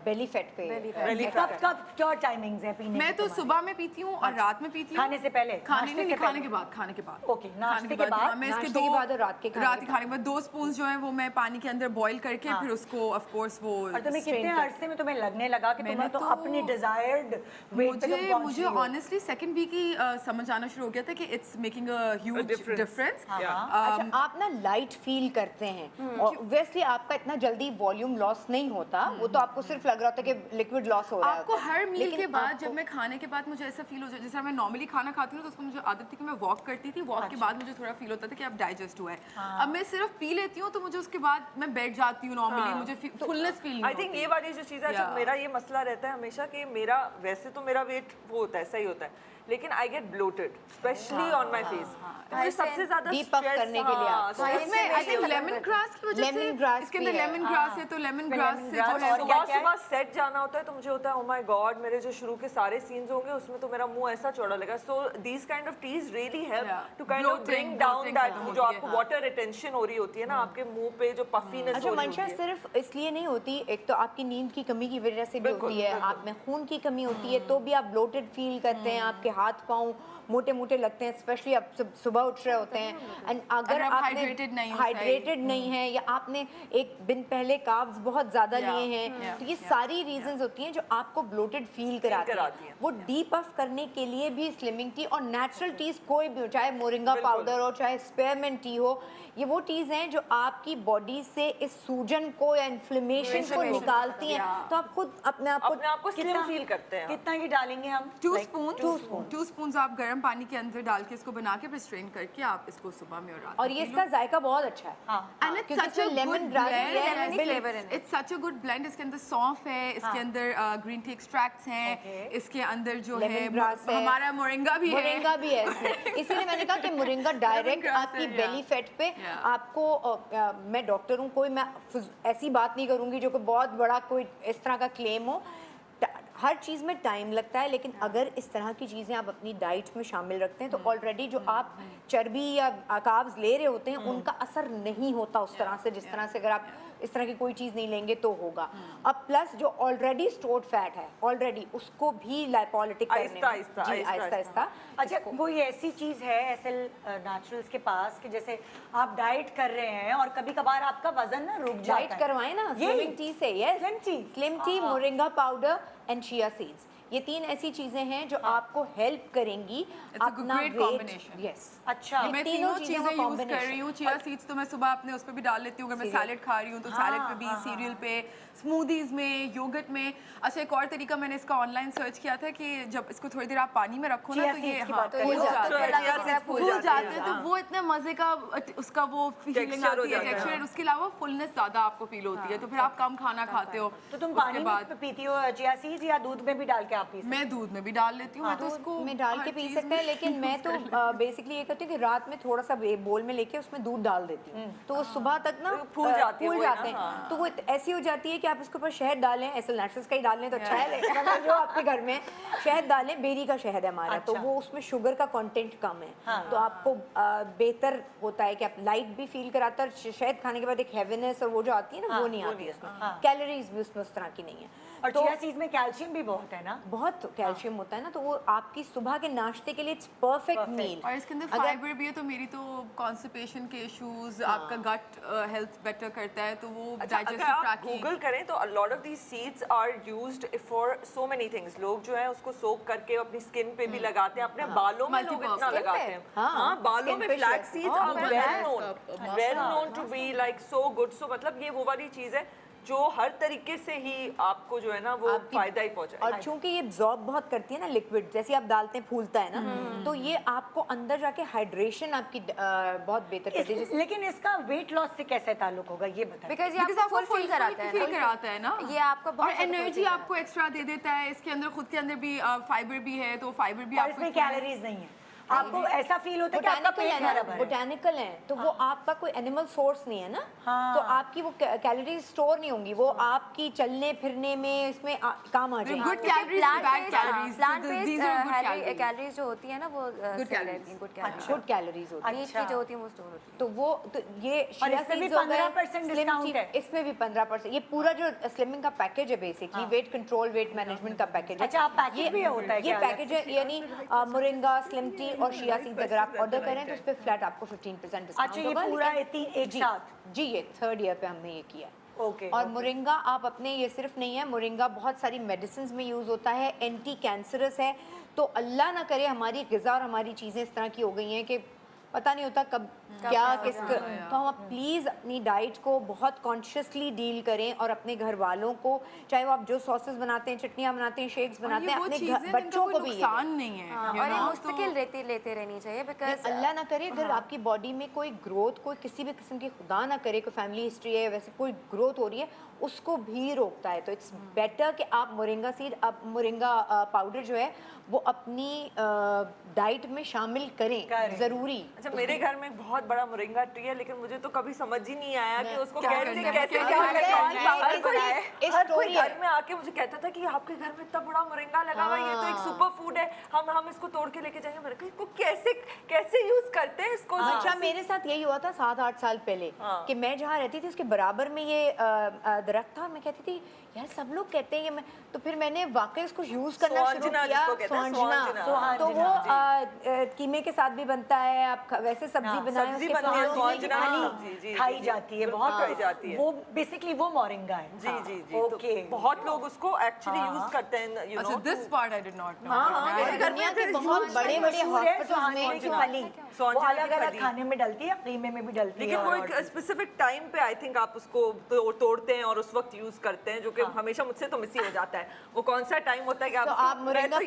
बेली फैट पे कब कब क्या टाइमिंग्स है पीने मैं की तो तुम्हारी? सुबह में पीती हूँ और रात में पीती हूँ। खाने से पहले? खाने नाश्ते नहीं, से खाने पहले? के बाद, खाने के बाद। ओके, नाश्ते के बाद? हाँ, मैं इसके नाश्ते के बाद और रात के खाने के खाने के बाद 2 स्पून जो है वो मैं पानी के अंदर बॉईल करके फिर उसको ऑफ कोर्स वो और तुम्हें कितने अरसे में तुम्हें लगने लगा कि तुम्हें मैंने तो तो- अपनी डिजायर्ड वेट पे तुम पहुंच मुझे रही हो? ऑनेस्टली सेकंड वीक ही समझ आना शुरू हो गया था कि it's making a huge difference. Difference. अच्छा, आप ना लाइट फील करते हैं और ऑब्वियसली आपका इतना जल्दी वॉल्यूम लॉस नहीं होता, वो तो आपको सिर्फ लग रहा होता है कि लिक्विड लॉस हो रहा है। आपको हर मील लेकिन के बाद आपको- जब मैं खाने के बाद मुझे ऐसा फील हो जाए, जैसे मैं नॉर्मली खाना खाती हूँ तो उसको मुझे आदत थी कि मैं वॉक करती थी, वॉक के बाद मुझे थोड़ा फील होता था कि अब डाइजेस्ट हुआ है। अब मैं सिर्फ पी लेती हूँ तो मुझे उसके बाद मैं बैठ जाती हूँ नॉर्मली, मुझे फुलनेस फील आई थिंक ये वाली जो चीज़ है, Yeah. जब मेरा ये मसला रहता है हमेशा कि मेरा वैसे तो मेरा वेट वो होता है, सही होता है, लेकिन I get bloated specially on my face. मुझे सबसे ज्यादा Depuff stress- करने के लिए हाँ, आपको। stress इसमें आई थिंक लेमन ग्रास की वजह से Lemon grass इसके अंदर भी है। लेमन ग्रास है तो लेमन ग्रास से जो lemongrass है और वो क्या सुबह सुबह सेट जाना होता है तो मुझे होता है, ओ माय गॉड, मेरे जो शुरू के सारे सीन्स होंगे उसमें तो मेरा मुंह ऐसा चौड़ा लगा। So these kind of teas really help Yeah. To kind of Bloating, bring down bloating that खत्म जो होती आपको है। वाटर रिटेंशन हो रही होती है ना आपके मुंह पे, जो पफीनेस अच्छा हो रही मंशा होती है। सिर्फ इसलिए नहीं होती, एक तो आपकी नींद की कमी की वजह से भी बिल्कुल, होती है, बिल्कुल। आप में खून की कमी होती है तो भी आप ब्लोटेड फील करते हैं, आपके हाथ पाँव मोटे मोटे लगते हैं, स्पेशली आप सुबह उठ रहे होते हैं। एंड अगर आप आपने hydrated नहीं हो, हाइड्रेटेड नहीं है या आपने एक दिन पहले कार्ब्स बहुत ज़्यादा Yeah, लिए हैं, yeah, तो ये सारी रीजंस होती हैं जो आपको ब्लोटेड फील कराती कराती हैं। हैं। वो डीपफ करने के लिए भी स्लिमिंग टी और नेचुरल टीज कोई भी हो, चाहे मोरिंगा पाउडर हो चाहे स्पेयरमेंट टी हो, ये वो टीज हैं जो आपकी बॉडी से इस सूजन को या इन्फ्लेमेशन को निकालती हैं। तो आप खुद अपने आप अपने आप को स्लिम फील करते हैं। कितना ये डालेंगे हम? 2 Like, स्पून आप गर्म पानी के अंदर डाल के इसको बना के फिर स्ट्रेन करके आप इसको सुबह में और रात और में ये पी इसका लो। जायका बहुत अच्छा है। हाँ, And it's क्योंकि such a इसमें lemon good grass blend. भी है, lemony bill- flavor in it. It's such a good blend. इसके अंदर सौंफ है, इसके अंदर ग्रीन टी एक्सट्रैक्ट्स हैं, Okay. इसके अंदर जो Lemon है grass है, हमारा मोरिंगा भी है। मोरिंगा भी है इसमें। इसीलिए मैंने कहा कि मोरिंगा डायरेक्ट grass आपकी है, बेली yeah. फैट पे Yeah. आपको मैं डॉक्टर हूँ, कोई मैं ऐसी बात नहीं करूँगी जो कोई बहुत बड़ा कोई इस तरह का क्लेम हो। हर चीज़ में टाइम लगता है, लेकिन अगर इस तरह की चीज़ें आप अपनी डाइट में शामिल रखते हैं तो ऑलरेडी जो आप चर्बी या कार्ब्स ले रहे होते हैं उनका असर नहीं होता उस तरह से, जिस तरह से अगर आप इस तरह की कोई चीज़ नहीं लेंगे तो होगा। अब प्लस जो ऑलरेडी स्टोर्ड फैट है ऑलरेडी, उसको भी लाइपोलिटिक करने में आहिस्ता- जी आहिस्ता- आहिस्ता आहिस्ता अच्छा, कोई ऐसी चीज है ऐसे नेचुरल्स के पास कि जैसे आप डाइट कर रहे हैं और कभी कभार आपका वजन ना रुक जाता है? डाइट करवाएं ना यही? स्लिमिंग टी से। Yes, Slim tea? Slim tea, moringa powder and chia seeds, ये 3 ऐसी चीजें हैं जो आपको हेल्प करेंगी a अपना great वेट। combination. यस, अच्छा, मैं तीनों तीनों चीज़ों का चीजें यूज कर combination। रही हूँ। चिया सीड्स तो मैं सुबह अपने उस पे भी डाल लेती हूँ, अगर मैं Cereal। सैलेड खा रही हूँ तो सैलेड पे भी, सीरियल पे, स्मूदीज में, योगर्ट में। अच्छा, एक और तरीका मैंने इसका ऑनलाइन सर्च किया था कि जब इसको थोड़ी देर आप पानी में रखो ना Chia तो ये seeds की हाँ बात कर फूल रही हो। जाते हैं, Chia seeds फूल फूल जाते जाते हैं, हैं, तो वो इतने मजे का उसका वो फीलिंग Texture हो आती है, जाता है। टेक्सचर, उसके अलावा फुलनेस ज्यादा आपको फील होती है, तो फिर आप कम खाना खाते हो। तो तुम उसके पानी बाद में पीती हो चिया सीड्स या दूध में भी डाल के आप पी सकते हो? मैं दूध में भी डाल लेती हूँ, मैं तो उसको में डाल के हर पी चीज़ सकते हैं, में लेकिन मैं तो बेसिकली ये करती हूँ कि रात में थोड़ा सा बोल में लेके उसमें दूध डाल देती हूँ, तो वो सुबह तक ना फूल जाती है फूल वो ही ना, जाते हैं। हाँ। तो वो ऐसी हो जाती है कि आप उसके ऊपर शहद डालें, ऐसे नेचुरल्स का ही डाल लें तो अच्छा है, लेकिन अगर जो आपके घर में शहद डालें, बेरी का शहद है हमारा, तो अच्छा। वो उसमें शुगर का कंटेंट कम है, तो आपको बेहतर होता है कि आप लाइट भी फील कराता है। शहद खाने के बाद एक हैवीनेस और वो जो आती है ना, वो नहीं आती है उसमें, कैलोरीज भी उसमें उस तरह की नहीं है। और चिया सीड्स में कैल्शियम भी बहुत है ना? बहुत कैल्शियम होता है ना, तो वो आपकी सुबह के नाश्ते के लिए इट्स परफेक्ट मील। और इसके अंदर फाइबर भी है, तो मेरी तो कॉन्स्टिपेशन के इश्यूज, आपका गट हेल्थ बेटर करता है, तो वो अच्छा, अगर डाइजेस्टिव आप ट्रैक गूगल करें तो a lot of these seeds are used for so many things। लोग जो है उसको सोक करके अपनी स्किन पे भी लगाते हैं, अपने बालों में लोग इतना Skin लगाते पे? हैं। हाँ, हाँ, बालों skin में पे flax shape। Seeds Oh, are fantastic। well known to be like so good। So मतलब ये वो वाली चीज है जो हर तरीके से ही आपको जो है ना वो फायदा ही पहुंचाए। और चूंकि ये एब्जॉर्ब बहुत करती है ना लिक्विड, जैसे आप डालते हैं फूलता है ना, तो ये आपको अंदर जाके हाइड्रेशन आपकी बहुत बेहतर करती है। लेकिन इसका वेट लॉस से कैसे ताल्लुक होगा ये बताइए? बिकॉज ये आपको फुल फील कराता है फील कराता है ना, ये आपको और बहुत ज़्यादा एनर्जी fulfill आपको एक्स्ट्रा दे देता है। इसके अंदर खुद के अंदर भी फाइबर भी है, तो फाइबर भी और आपको इसमें कैलोरीज नहीं है? आपको ऐसा फील होता है कि आपका पेट भरा भरा है। बोटानिकल है तो वो आपका कोई एनिमल सोर्स नहीं है ना, हाँ। तो आपकी वो कैलोरीज स्टोर नहीं होंगी, वो आपकी चलने फिरने में इसमें काम आ जाएगी। Good calories and bad calories. So plant these are good calories. Calories जो होती है ना वो Good calories. Good calories good calories होती है। मीट की जो होती है वो स्टोर होती है। तो वो तो ये और chia इसमें भी seeds हो गए, 15% slim discount tea- है। इसमें भी 15%। ये पूरा जो स्लिमिंग का पैकेज है basically, weight control weight management का पैकेज है। अच्छा, आप package भी होता है ये क्या अलग पैकेज है, यानी मोरिंगा, स्लिम टी और शिया सीड्स अगर आप ऑर्डर करें तो उस पर फ्लैट आपको 15% डिस्काउंट अच्छा, ये होगा। पूरा लेकिन- एक जी, साथ? जी, ये 3rd ईयर पे हमने ये किया है। ओके, और मोरिंगा आप अपने, ये सिर्फ नहीं है, मोरिंगा बहुत सारी मेडिसिन में यूज़ होता है, एंटी कैंसरस है। तो अल्लाह ना करे हमारी ग़िज़ा और हमारी चीज़ें इस तरह की हो गई हैं कि पता नहीं होता कब क्या किस, तो हम प्लीज़ अपनी डाइट को बहुत कॉन्शियसली डील करें और अपने घर वालों को, चाहे वो आप जो सॉसेस बनाते हैं, चटनियाँ बनाते हैं, शेक्स बनाते हैं, अपने बच्चों को भी ये नुकसान नहीं है you और ये know, मुस्तकिल लेते रहनी चाहिए बिकॉज अल्लाह ना करे अगर आपकी बॉडी में कोई ग्रोथ, कोई किसी भी किस्म की, खुदा ना करे कोई फैमिली हिस्ट्री है वैसे कोई ग्रोथ हो रही है, उसको भी रोकता है। तो इट्स बेटर कि आप मोरिंगा सीड, आप मोरिंगा पाउडर जो है वो अपनी डाइट में शामिल करें, ज़रूरी। अच्छा, मेरे घर में एक बहुत बड़ा मोरिंगा ट्री है, लेकिन मुझे तो कभी समझ ही नहीं आया कि उसको क्या कैसे करना है, कैसे क्या क्या करना है, करना है। कौन हर कोई इस हर कोई story है। घर में आके मुझे कहता था कि आपके घर में इतना बड़ा मोरिंगा लगा हुआ है, ये तो एक सुपर फूड है, हम इसको तोड़ के लेके जाएंगे। मैंने कहा इसको कैसे कैसे यूज करते हैं इसको। अच्छा, मेरे साथ यही हुआ था 7-8 साल पहले कि मैं जहाँ रहती थी उसके बराबर में ये दरख्त था। मैं कहती थी यार सब लोग कहते हैं ये, मैं तो फिर मैंने वाकई उसको यूज करना शुरू स्वांजना किया। जिसको कहते हैं, स्वांजना। तो वो कीमे के साथ भी बनता है, आप वैसे सब्जी बनाएं सब्जी उसके बनती है, साथ स्वांजना खाली जी, खाई जाती है, बहुत खाई जाती है। वो बेसिकली वो मोरिंगा है। जी जी जी। ओके, तो बहुत लोग उसको एक्चुअली यूज करते हैं, यू अच्छा know. This part I did not know और दुनिया के बहुत बड़े बड़े हॉस्पिटल्स सुहाने में की फली, वो स्वांजना की अलग अलग फली। खाने में डलती है, कीमे में भी डलती है। लेकिन वो और एक स्पेसिफिक टाइम पे आई थिंक आप उसको तोड़ते हैं और उस वक्त यूज करते हैं, जो कि हमेशा मुझसे तो मिस ही हो जाता है। वो कौन सा टाइम होता है कि तो आप मोरिंगा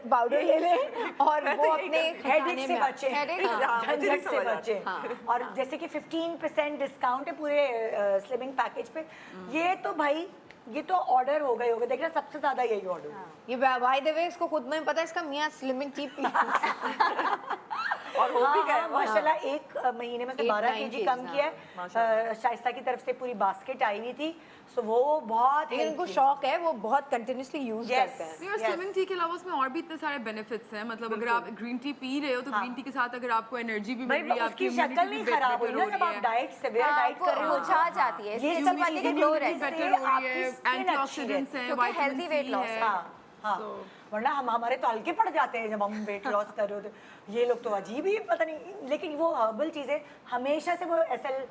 पाउडर ले लें और वो अपने हेडेक से बचे, हाँ, मुझे नहीं झंझट से समझ आता। बचे। और जैसे कि 15% डिस्काउंट है पूरे स्लिमिंग पैकेज पे, ये तो भाई ये तो ऑर्डर हो गए होंगे, देख रहे सबसे ज्यादा यही ऑर्डर। ये बाय द वे इसको खुद में पता है, इसका मियाँ स्लिमिंग चीप और हो भी गया हाँ, माशाल्लाह एक महीने में से 12 9 केजी कम किया है। शाइस्ता की तरफ से पूरी बास्केट आई हुई थी, सो वो बहुत लेकिन उनको helpful। शौक है, वो बहुत कंटिन्यूसली यूज Yes. करते हैं। और स्लिमिंग टी के अलावा उसमें और भी इतने सारे बेनिफिट्स हैं। मतलब अगर आप ग्रीन टी पी रहे हो तो ग्रीन टी के साथ अगर आपको एनर्जी भी मिल रही भाई है, उसकी आपकी शक्ल immunity नहीं भी खराब हुई better ना हो जब रही आप है। डाइट सेवियर डाइट कर रहे हो। मुरझा जाती है, ये इसकी सब बात है कि चीजें ग्लो immunity रहती से है। बेटर हो रही आपकी है, skin अच्छी एंटीऑक्सीडेंट्स रहती हैं, क्योंकि healthy विटामिन weight सी loss है। हाँ हाँ, वरना हमारे तो हल्के पड़ जाते हैं जब हम वेट लॉस कर रहे होते, ये लोग तो अजीब ही पता नहीं। लेकिन वो हर्बल चीजें हमेशा से, वो एसएल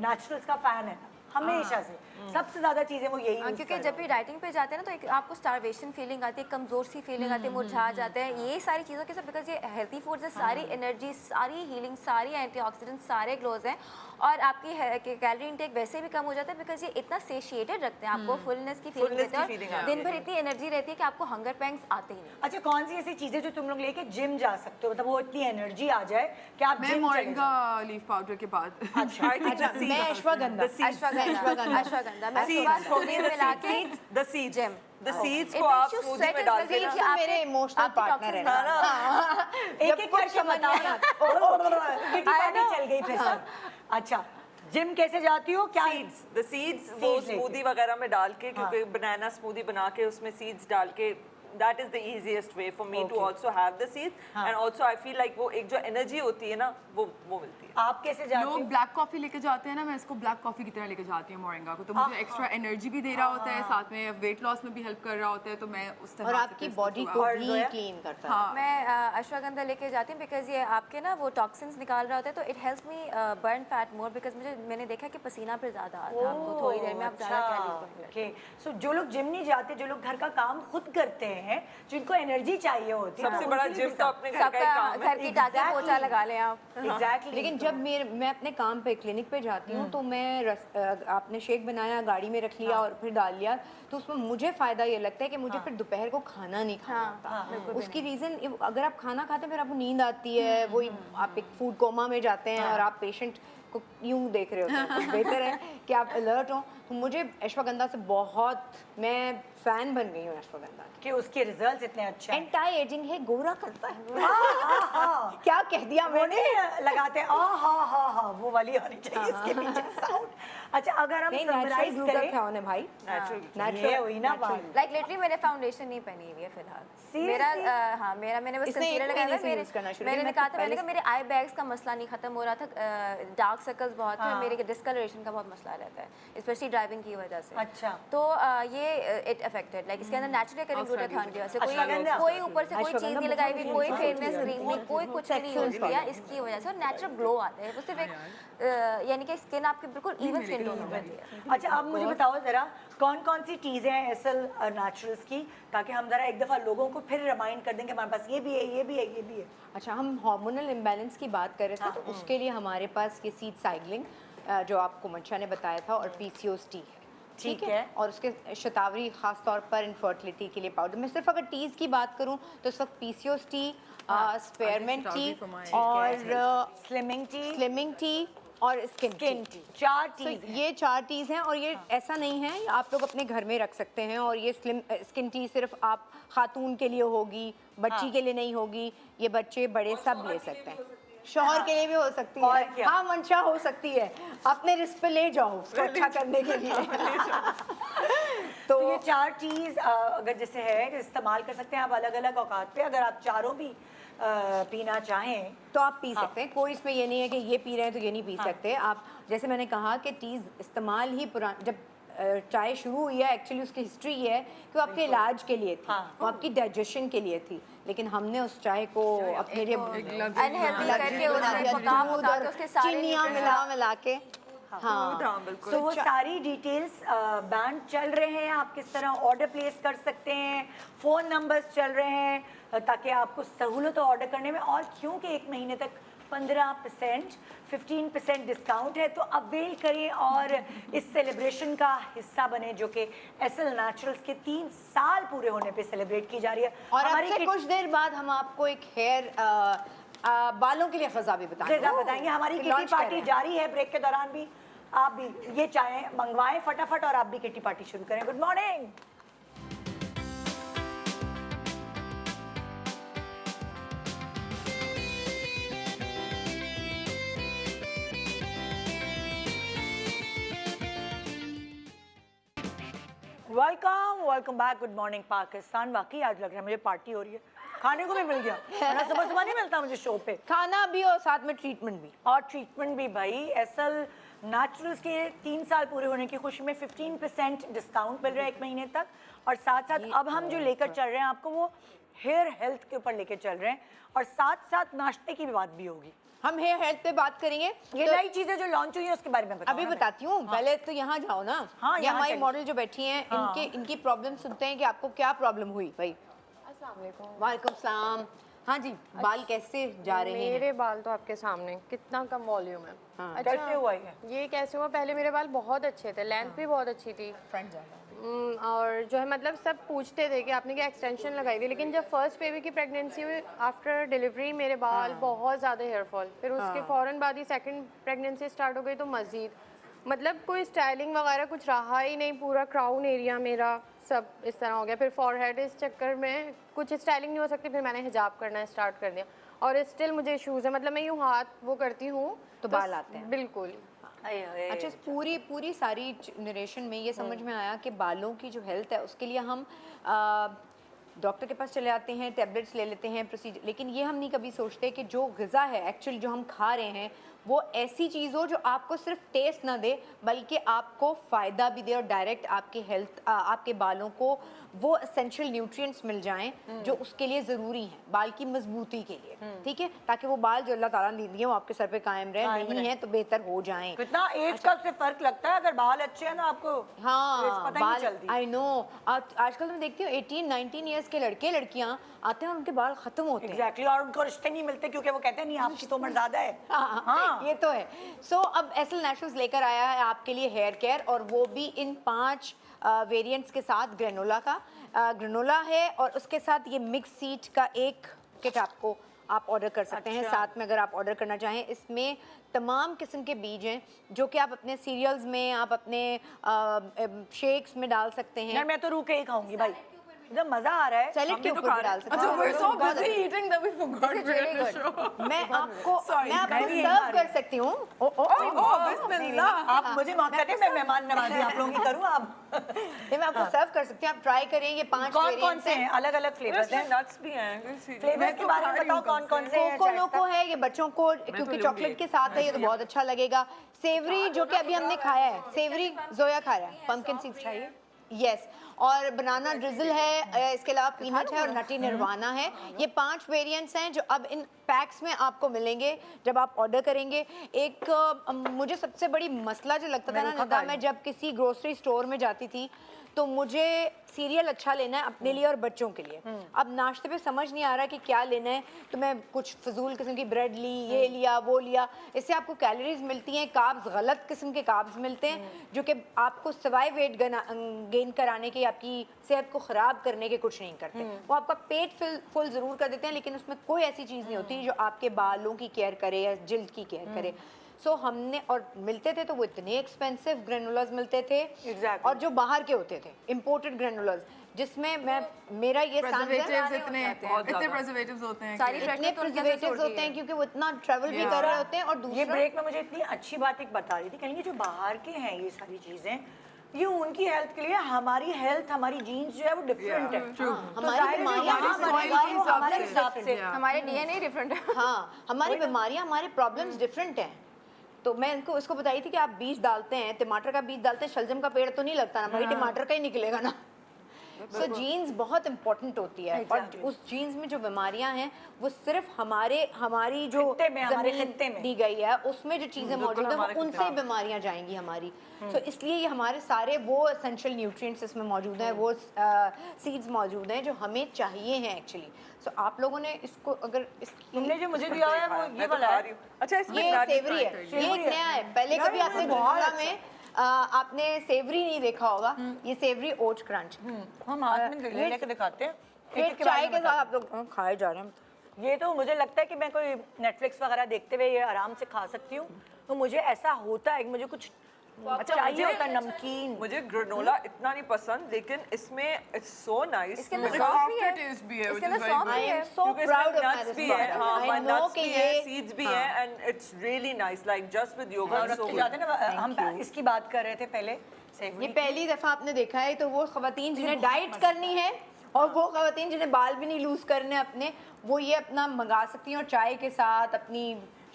नेचुरल्स का फैन है हमेशा से, सबसे ज्यादा चीजें वो यही यूज क्योंकि जब भी डाइटिंग पे जाते हैं ना तो एक आपको स्टारवेशन फीलिंग आती है, कमजोर सी फीलिंग आती है, मुरझा जाते हैं, ये सारी चीज़ों के साथ। बिकॉज ये हेल्थी फूड्स है, सारी एनर्जी, सारी हीलिंग, सारी एंटीऑक्सीडेंट, सारे ग्लोज हैं। और आपकी कैलोरी इंटेक वैसे भी कम हो जाता है बिकॉज ये इतना सेशिएटेड रखते हैं, आपको फुलनेस की फीलिंग देते हैं और दिन भर इतनी एनर्जी रहती है कि आपको हंगर पैंग्स आते ही नहीं। अच्छा, कौन सी ऐसी चीजें जो तुम लोग लेके जिम जा सकते हो, मतलब वो इतनी एनर्जी आ जाए कि आप मैं जिम मोरिंगा लीफ पाउडर के बाद अच्छा, मैं अश्वगंधा अश्वगंधा मैं सुबह स्मूदी में मिला के the seeds Gem. The seeds It को आप makes you स्मूदी sweat में as डाल well, के कि तो आपके- मेरे इमोशनल आपके पार्टनर है toxins ना। एक एक करके बताओ ना, किटी पार्टी चल गई फिर सब। अच्छा, जिम कैसे जाती हो, क्या सीड्स द सीड्स वो Seeds लेके। स्मूदी वगैरह में डाल के, क्योंकि बनाना स्मूदी बना के उसमें सीड्स डाल के, that is the easiest way for me to also have the seeds and also I feel like वो एक जो एनर्जी होती है ना वो मिलती है। आप कैसे जाते लोग हो? ब्लैक कॉफी लेके जाते हैं ना, मैं इसको ब्लैक कॉफी की तरह लेके जाती हूँ मोरिंगा को, तो मुझे एक्स्ट्रा एनर्जी भी दे रहा होता है, साथ में वेट लॉस में भी हेल्प कर रहा होता है, तो मैं उस तरह और से आपकी इसको बॉडी throughout- को और भी जोया? क्लीन करता है। हाँ, मैं अश्वगंधा लेके जाती हूँ बिकॉज ये आपके ना वो टॉक्सिन्स निकाल रहा होता है, तो it helps me burn fat more because मैंने देखा कि पसीना फिर ज़्यादा आता है आपको थोड़ी देर में, आप ज़्यादा कैलोरीज बर्न करते हैं। ओके, सो जो लोग जिम नहीं जाते, जो लोग घर का काम खुद करते हैं, जिनको एनर्जी चाहिए होती है, सबसे बड़ा जिम तो अपने घर का ही सबका काम है। घर की टाकी Exactly. पोछा लगा लें आप। एग्जैक्टली। लेकिन जब मैं अपने काम पे क्लिनिक पे जाती हूँ तो मैं आपने शेक बनाया, गाड़ी में रख लिया और फिर डाल लिया, तो उसमें मुझे फ़ायदा ये लगता है कि मुझे फिर दोपहर को खाना नहीं खाना होता। उसकी रीज़न, अगर आप खाना खाते हैं फिर आपको नींद आती है, वही आप एक फूड कोमा में जाते हैं और आप पेशेंट आपको यूं देख रहे होते हैं, तो बेहतर है कि आप अलर्ट हो। तो मुझे अश्वगंधा से बहुत, मैं फ़ैन बन गई हूँ अश्वगंधा की। कि उसके रिजल्ट्स इतने अच्छे हैं। एंटी एजिंग है, गोरा करता है। हाँ, क्या कह दिया वो मैंने? नहीं लगाते हाँ वो वाली होनी चाहिए इसके पीछे साउंड। अच्छा अगर हम नहीं, नेचुरल समराइज ग्लू का करें, क्या होने भाई? ये हुई ना बात। लाइक लिटरली मैंने फाउंडेशन नहीं पहनी हुई है फिलहाल। मेरा Seriously? हाँ मैंने बस इसने कंसीलर एक लगाया महीने था। से use करना शुरू किया। मैंने मैं कहा तो था मैंने पहले कहा मेरे आई बैग्स का मसला नहीं खत्म हो रहा था, डार्क सर्कल्स बहुत थे, मेरे डिस्कलरेशन का बहुत मसला रहता है स्पेशली ड्राइविंग की वजह से। अच्छा। तो ये इट अफेक्टेड लाइक इसके अंदर नेचुरली करें ग्लूटाथियोन की वजह से अश्वगंधा। कोई ऊपर से कोई चीज़ अश्वगंधा नहीं लगाई हुई, बहुत कोई अच्छी फेयरनेस क्रीम नहीं, कोई कुछ नहीं यूज़ किया, इसकी वजह से नेचुरल ग्लो आता है। वो सिर्फ एक यानी कि स्किन आपकी बिल्कुल इवन स्किन टोन हो जाती है। अच्छा अब मुझे बताओ जरा कौन कौन सी चीज़ें हैं एसल नेचुरल्स की, ताकि हम जरा एक दफ़ा लोगों को फिर रिमाइंड कर दें कि हमारे पास ये भी है, ये भी है, ये भी है। अच्छा, हम हार्मोनल इम्बैलेंस की बात कर रहे थे, तो उसके लिए हमारे पास ये सीड साइक्लिंग जो आपको मंशा ने बताया था, और पीसीओएस टी है। ठीक है। और उसके शतावरी ख़ास तौर पर इनफर्टिलिटी के लिए पाउडर। मैं सिर्फ अगर टीज़ की बात करूं तो इस वक्त पीसीओएस टी, स्पेयरमेंट टी और स्लिमिंग टी और स्किन टी, चार तो चीज़ ये 4 टीज़ हैं। और ये ऐसा नहीं है, आप लोग अपने घर में रख सकते हैं। और ये स्किन टी सिर्फ आप खातून के लिए होगी, बच्ची के लिए नहीं होगी, ये बच्चे बड़े सब ले सकते हैं। शौहर के लिए भी हो सकती और है, क्या? हाँ मंशा हो सकती है, अपने रिस्क पे ले जाओ उसको अच्छा करने के लिए। तो ये चार चीज़ अगर जैसे है कि इस्तेमाल कर सकते हैं आप अलग अलग औकात पे। अगर आप चारों भी पीना चाहें तो आप पी सकते हैं, कोई इसमें ये नहीं है कि ये पी रहे हैं तो ये नहीं पी सकते आप। जैसे मैंने कहा कि टीज़ इस्तेमाल ही जब चाय शुरू हुई है, एक्चुअली उसकी हिस्ट्री ये है कि वो आपके इलाज के लिए थी, वो आपकी डाइजेशन के लिए थी, लेकिन हमने उस चाय को अपने लिए अनहेल्दी करके उसमें पका के उसके सारे चीनियाँ मिला के, हाँ। तो वो सारी डिटेल्स बैंड चल रहे हैं, आप किस तरह ऑर्डर प्लेस कर सकते हैं, फ़ोन नंबर्स चल रहे हैं ताकि आपको सहूलत हो ऑर्डर करने में। और क्योंकि 1 महीने तक 15% 15% डिस्काउंट है, तो अवेल करें और इस सेलिब्रेशन का हिस्सा बने जो कि एसल नेचुरल्स के 3 साल पूरे होने पे सेलिब्रेट की जा रही है। और हमारी अब से कुछ देर बाद हम आपको एक हेयर बालों के लिए ग़िज़ा भी बताएंगे। हमारी किटी पार्टी जारी है, ब्रेक के दौरान भी आप भी ये चाहें मंगवाएं फटाफट और आप भी किटी पार्टी शुरू करें। Good morning. Welcome back. Good morning Pakistan. वाकई आज लग रहा है मुझे पार्टी हो रही है, खाने को भी मिल गया, वरना सुबह सुबह नहीं मिलता मुझे शो पे। खाना भी और साथ में ट्रीटमेंट भी। और ट्रीटमेंट भी भाई। एसल नेचुरल्स के 3 साल पूरे होने की खुशी में 15% डिस्काउंट मिल रहा है 1 महीने तक। और साथ साथ अब हम जो लेकर चल रहे हैं आपको, वो हेयर हेल्थ के ऊपर लेकर चल रहे हैं, और साथ साथ नाश्ते की भी बात भी होगी। हम हेयर हेल्थ पे बात करेंगे। ये नई चीजें जो लॉन्च हुई है उसके बारे में बताओ अभी हमें। बताती हूँ, पहले तो यहाँ जाओ ना। हाँ, ये यहाँ हमारी चलिए। मॉडल जो बैठी हैं, इनकी प्रॉब्लम सुनते हैं कि आपको क्या प्रॉब्लम हुई भाई। वालेकुम सलाम। हाँ जी, बाल कैसे जा रहे हैं? मेरे बाल तो आपके सामने, कितना कम वॉल्यूम है। हाँ। कैसे हुआ ये? ये कैसे हुआ? पहले मेरे बाल बहुत अच्छे थे, लेंथ भी बहुत अच्छी थी। और जो है मतलब सब पूछते थे कि आपने क्या एक्सटेंशन लगाई हुई, लेकिन जब फर्स्ट बेबी की प्रेगनेंसी हुई, आफ्टर डिलीवरी मेरे बाल बहुत ज़्यादा हेयर फॉल। फिर उसके फ़ौरन बाद ही सेकंड प्रेगनेंसी स्टार्ट हो गई, तो मज़ीद मतलब कोई स्टाइलिंग वगैरह कुछ रहा ही नहीं। पूरा क्राउन एरिया मेरा सब इस तरह हो गया। फिर फॉरहेड, इस चक्कर में कुछ स्टाइलिंग नहीं हो सकती, फिर मैंने हिजाब करना स्टार्ट कर दिया। और स्टिल मुझे इशूज़ है, मतलब मैं यूँ हाथ वो करती हूँ तो बाल आते हैं। बिल्कुल। अच्छा, इस पूरी सारी जनरेशन में ये समझ में आया कि बालों की जो हेल्थ है उसके लिए हम डॉक्टर के पास चले आते हैं, टैबलेट्स ले लेते हैं, प्रोसीजर, लेकिन ये हम नहीं कभी सोचते कि जो ग़िज़ा है एक्चुअली जो हम खा रहे हैं वो ऐसी चीज़ हो जो आपको सिर्फ टेस्ट ना दे बल्कि आपको फ़ायदा भी दे और डायरेक्ट आपके हेल्थ आपके बालों को वो एसेंशियल न्यूट्रिएंट्स मिल जाएं जो उसके लिए ज़रूरी हैं बाल की मजबूती के लिए, ठीक है, ताकि वो बाल जो अल्लाह ताला ने दे दिए वो आपके सर पे कायम रहे, नहीं है तो बेहतर हो जाएं। कितना एज का उससे फर्क लगता है, अगर बाल अच्छे हैं ना आपको हाँ, एज पता ही नहीं चलती। I know. आजकल मैं देखती हूँ 18-19 ईयर्स के लड़के लड़कियाँ आते हैं और उनके बाल खत्म होते हैं। एग्जैक्टली, और उनको रिश्ते नहीं मिलते क्योंकि वो कहते हैं नहीं आपकी तो उम्र ज़्यादा है। हाँ, ये तो है। सो अब एसल नेचुरल्स लेकर आया है आपके लिए हेयर केयर, और वो भी इन 5 वेरिएंट्स के साथ। ग्रेनोला का ग्रेनोला है और उसके साथ ये मिक्स सीड का एक किट आपको आप ऑर्डर कर सकते हैं साथ में, अगर आप ऑर्डर करना चाहें। इसमें तमाम किस्म के बीज हैं जो कि आप अपने सीरियल्स में, आप अपने शेक्स में डाल सकते हैं। यार मैं तो रू के ही खाऊंगी भाई, एकदम मजा आ रहा है। सैलेड के ऊपर भी डाल सकते अच्छा, हैं। we're so busy eating that we forgot we're in the show. मैं आपको Sorry, सर्व कर सकती हूँ। बिस्मिल्लाह। आप मुझे मौका दें, मैं मेहमान नवाजी आप लोगों की करूँ। आप ये मैं आपको सर्व कर सकती हूँ, आप ट्राई करें। ये 5 कौन कौन वेरिएंट्स से हैं। हैं? अलग अलग फ्लेवर्स हैं। नट्स भी हैं। फ्लेवर्स के बारे में बताओ कौन कौन से हैं। कोको लोको है ये बच्चों को, क्योंकि चॉकलेट के साथ है, ये तो बहुत अच्छा लगेगा। सेवरी जो कि अभी हमने खाया है, सेवरी जोया खा रहा है, पंपकिन सीड्स चाहिए, यस। और बनाना ड्रिजल है, इसके अलावा पीनट है और नटी निर्वाना है। ये 5 वेरिएंट्स हैं जो अब इन पैक्स में आपको मिलेंगे जब आप ऑर्डर करेंगे। एक मुझे सबसे बड़ी मसला जो लगता था ना निदा, मैं जब किसी ग्रोसरी स्टोर में जाती थी तो मुझे सीरियल अच्छा लेना है अपने लिए और बच्चों के लिए। अब नाश्ते पे समझ नहीं आ रहा कि क्या लेना है, तो मैं कुछ फजूल किस्म की ब्रेड ली, ये लिया वो लिया। इससे आपको कैलोरीज मिलती हैं, कार्ब्स गलत किस्म के कार्ब्स मिलते हैं जो कि आपको सिवाय वेट गेन कराने के, आपकी सेहत को ख़राब करने के कुछ नहीं करते। वो आपका पेट फुल ज़रूर कर देते हैं, लेकिन उसमें कोई ऐसी चीज़ नहीं होती जो आपके बालों की केयर करे या जिल्द की केयर करे। सो हमने, और मिलते थे तो वो इतने एक्सपेंसिव ग्रेनुलर्स मिलते थे। Exactly. और जो बाहर के होते थे इम्पोर्टेड ग्रेनुलर्स, जिसमें मेरा ये Preservatives इतने preservatives होते हैं सारी कि- इतने प्रिजर्वेटिव्स होते हैं क्योंकि वो इतना ट्रैवल भी कर रहे होते हैं। और ये दूसरा ब्रेक में मुझे इतनी अच्छी बात एक बता रही थी, कहेंगे जो बाहर के हैं ये सारी चीजें, ये उनकी हेल्थ के लिए, हमारी हेल्थ, हमारी जीन्स जो है वो डिफरेंट है। तो हमारी जाहिर है जो बीमारियां यहाँ हमारे बनेगा वो हमारे हिसाब से। हमारे डीएनए डिफरेंट है। हाँ, हमारी बीमारियां, हमारे प्रॉब्लम्स डिफरेंट हैं। तो मैं इनको इसको बताई थी कि आप बीज डालते हैं, टमाटर का बीज डालते हैं, शलजम का पेड़ तो नहीं लगता ना भाई, टमाटर का ही निकलेगा ना। सो जीन्स बहुत इंपॉर्टेंट होती है। और उस जीन्स में जो बीमारियां हैं वो सिर्फ हमारी जो खित्ते में, हमारे ज़मीन खित्ते में दी गई है उसमें जो चीज़ें मौजूद हैं वो उनसे बीमारियां जाएंगी हमारी। तो इसलिए ये हमारे सारे वो एसेंशियल न्यूट्रिएंट्स इसमें मौजूद हैं, वो सीड्स मौजूद हैं जो हमें चाहिए हैं एक्चुअली। सो आप लोगों ने इसको, अगर तुमने जो मुझे दिया है वो ये वाला है। अच्छा, इसमें ये nuts सेवरी try है, करिए। ये एक नया है। पहले यार, कभी ये आपने बहुत गुजरात में आपने सेवरी नहीं देखा होगा। ये सेवरी ओट क्रंच, हम हाथ में लेके दिखाते हैं। फिर एक-एक के चाय बारे के में साथ आप लोग खाए जा रहे हैं। ये तो मुझे लगता है कि मैं कोई नेटफ्लिक्स वगैरह देखते हुए ये आराम से खा सकती हूँ। तो मुझे ऐसा होता है कि मुझे कुछ चाहिए होता है नमकीन। मुझे ग्रेनोला इतना नहीं पसंद, लेकिन इसमें इट्स सो नाइस। इसके अंदर मुझे सॉफ्ट भी है, aftertaste भी है, इसके which अंदर is very सॉफ्ट I भी am है। so क्योंकि proud इसमें of my nuts भी है, हाँ, I know nuts कि भी है, ये seeds भी है, and it's really nice, like just with और yogurt, so रखे good. जाते हैं ना, हम इसकी बात कर रहे थे पहले ये सेवरी। पहली दफा आपने देखा है तो वो खवातीन जिन्हें डाइट करनी है और वो खवातीन जिन्हें बाल भी नहीं लूज करने अपने, वो ये अपना मंगा सकती हैं और चाय के साथ, अपनी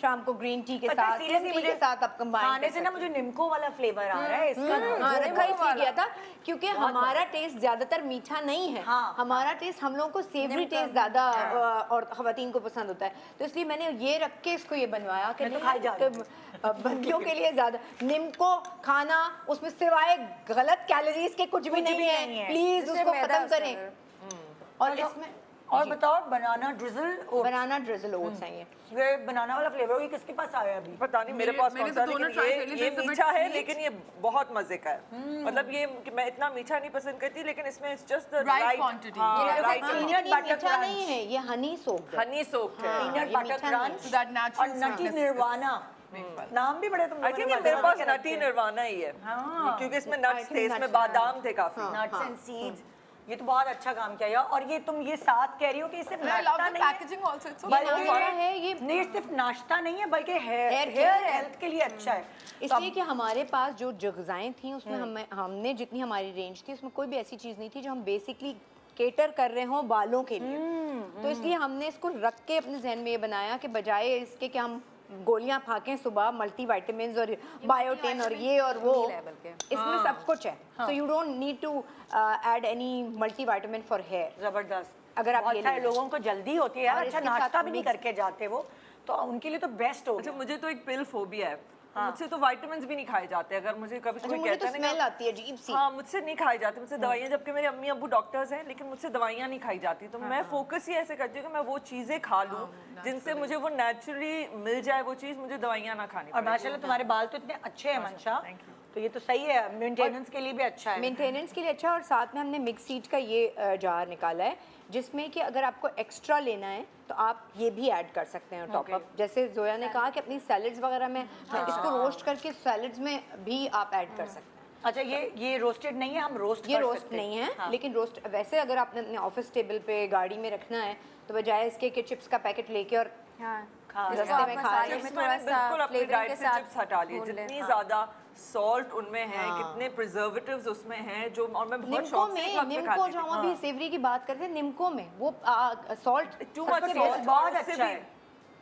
शाम को ग्रीन टी के साथ, सीरियसली टी के साथ आप कंबाइन खाने से ना मुझे निम्को वाला फ्लेवर आ रहा है इसका। हाँ, रखा इसलिए गया था क्योंकि हमारा टेस्ट ज्यादातर मीठा नहीं है। हाँ, हमारा टेस्ट, हम लोगों को सेवरी टेस्ट ज्यादा और खवातीन को पसंद होता है। तो इसलिए मैंने ये रख के इसको ये बनवाया कि मैं तो नहीं, खाई जा रही तो बंदियों के लिए ज्यादा निम्को खाना, उसमें सिवाय गलत कैलोरीज के कुछ भी नहीं है। प्लीज जिससे उसको मैदा खत्म करें। और इसमें और बताओ बनाना ड्रिजल और बनाना ड्रिजल ओट्स हैं ये बनाना वाला फ्लेवर ये किसके पास आया अभी? पता नहीं मेरे मेरे- पास मैंने कौन सा, तो दोनों लेकिन try कर लिए, ये there's a bit मीठा है, sweet. लेकिन ये बहुत मजे का है। मतलब ये कि मैं इतना मीठा नहीं पसंद करती, लेकिन इसमें it's just the Right right quantity. हाँ, right peanut butter मीठा crunch. नहीं है, ये हनी सोक्ड है। हनी सोक्ड है। पीनट ये बटर मीठा नहीं क्रंच So that natural और नटी sweetness is- निर्वाणा, नाम भी बड़े तुम आई लोगों थिंक ने मेरे पास मजेदार नटी रखे हैं। निर्वाणा ही है, हाँ। क्योंकि इसमें I नट्स think थे, इसमें nuts बादाम थे काफी। नट्स एंड सीड्स, ये तो बहुत अच्छा काम किया यार। और ये तुम ये साथ कह रही हो कि इससे And I love नाश्ता the नहीं है, packaging also. It's so बल्कि cute. नाश्ता है ये, नहीं सिर्फ नाश्ता नहीं है बल्कि Hair हेयर care हेल्थ के लिए अच्छा है। इसलिए कि हमारे पास जो ग़िज़ाएँ थी उसमें हमने जितनी हमारी रेंज थी उसमें कोई भी ऐसी चीज़ नहीं थी जो हम बेसिकली केटर कर रहे हों बालों के लिए। तो इसलिए हमने इसको रख के अपने जहन में ये बनाया कि बजाय इसके कि हम गोलियां फाकें सुबह, मल्टी वाइटामिन और बायोटिन और ये और वो, इसमें सब कुछ है। So you don't need to add any multi vitamin for hair. जबरदस्त। अगर आप बहुत ये सारे ले लोगों को जल्दी होती है यार, और अच्छा इसके साथ नाश्ता भी नहीं mix- करके जाते वो, तो उनके लिए तो बेस्ट हो अच्छा, गया। मुझे तो एक पिल फोबिया है, मुझसे तो विटामिन्स भी नहीं खाए जाते। अगर मुझे कभी अच्छा, कोई मुझे तो कहता है स्मेल ना, आती है अजीब सी। हाँ, मुझसे नहीं खाई जाती, मुझसे दवाइयाँ, जबकि मेरे अम्मी अब्बू डॉक्टर्स हैं, लेकिन मुझसे दवाइयाँ नहीं खाई जाती। तो मैं फोकस ही ऐसे करती हूँ कि मैं वो चीज़ें खा लूँ जिनसे मुझे वो नेचुरली मिल जाए वो चीज़, मुझे दवाइयाँ ना खानी और पड़े। माशाल्लाह तुम्हारे बाल तो इतने अच्छे हैं मंशा, तो ये तो सही है, मेंटेनेंस के लिए भी अच्छा है। मेंटेनेंस के लिए अच्छा, और साथ में हमने मिक्स सीड का ये जार निकाला है जिसमें कि अगर आपको एक्स्ट्रा लेना है तो आप ये भी ऐड कर सकते हैं टॉप अप। जैसे जोया ने कहा कि अपनी सैलड्स वगैरह में तो इसको रोस्ट करके सैलड्स में भी आप ऐड कर सकते हैं। अच्छा, ये रोस्टेड नहीं है, हम रोस्ट ये कर रोस्ट सकते हैं। नहीं है हाँ। लेकिन रोस्ट वैसे अगर आपने अपने ऑफिस टेबल पे गाड़ी में रखना है तो बजाय इसके कि चिप्स का पैकेट लेके और हाँ खा इसको रस्ते आप में खा मसाले रहे में मैंने थोड़ा सा बिल्कुल अपनी फ्लेवरिंग डाइट के से साथ चिप्स हटा लिए, भून लें। जितनी हाँ। ज्यादा सॉल्ट उनमें है, कितने प्रिजर्वेटिव्स उसमें हैं, जो और मैं बहुत निम्को शौक से में वक्त पे निम्को खाती जो थी। हम अभी सेवरी की बात करते हैं निम्को में वो salt too much taste salt बहुत अच्छा है।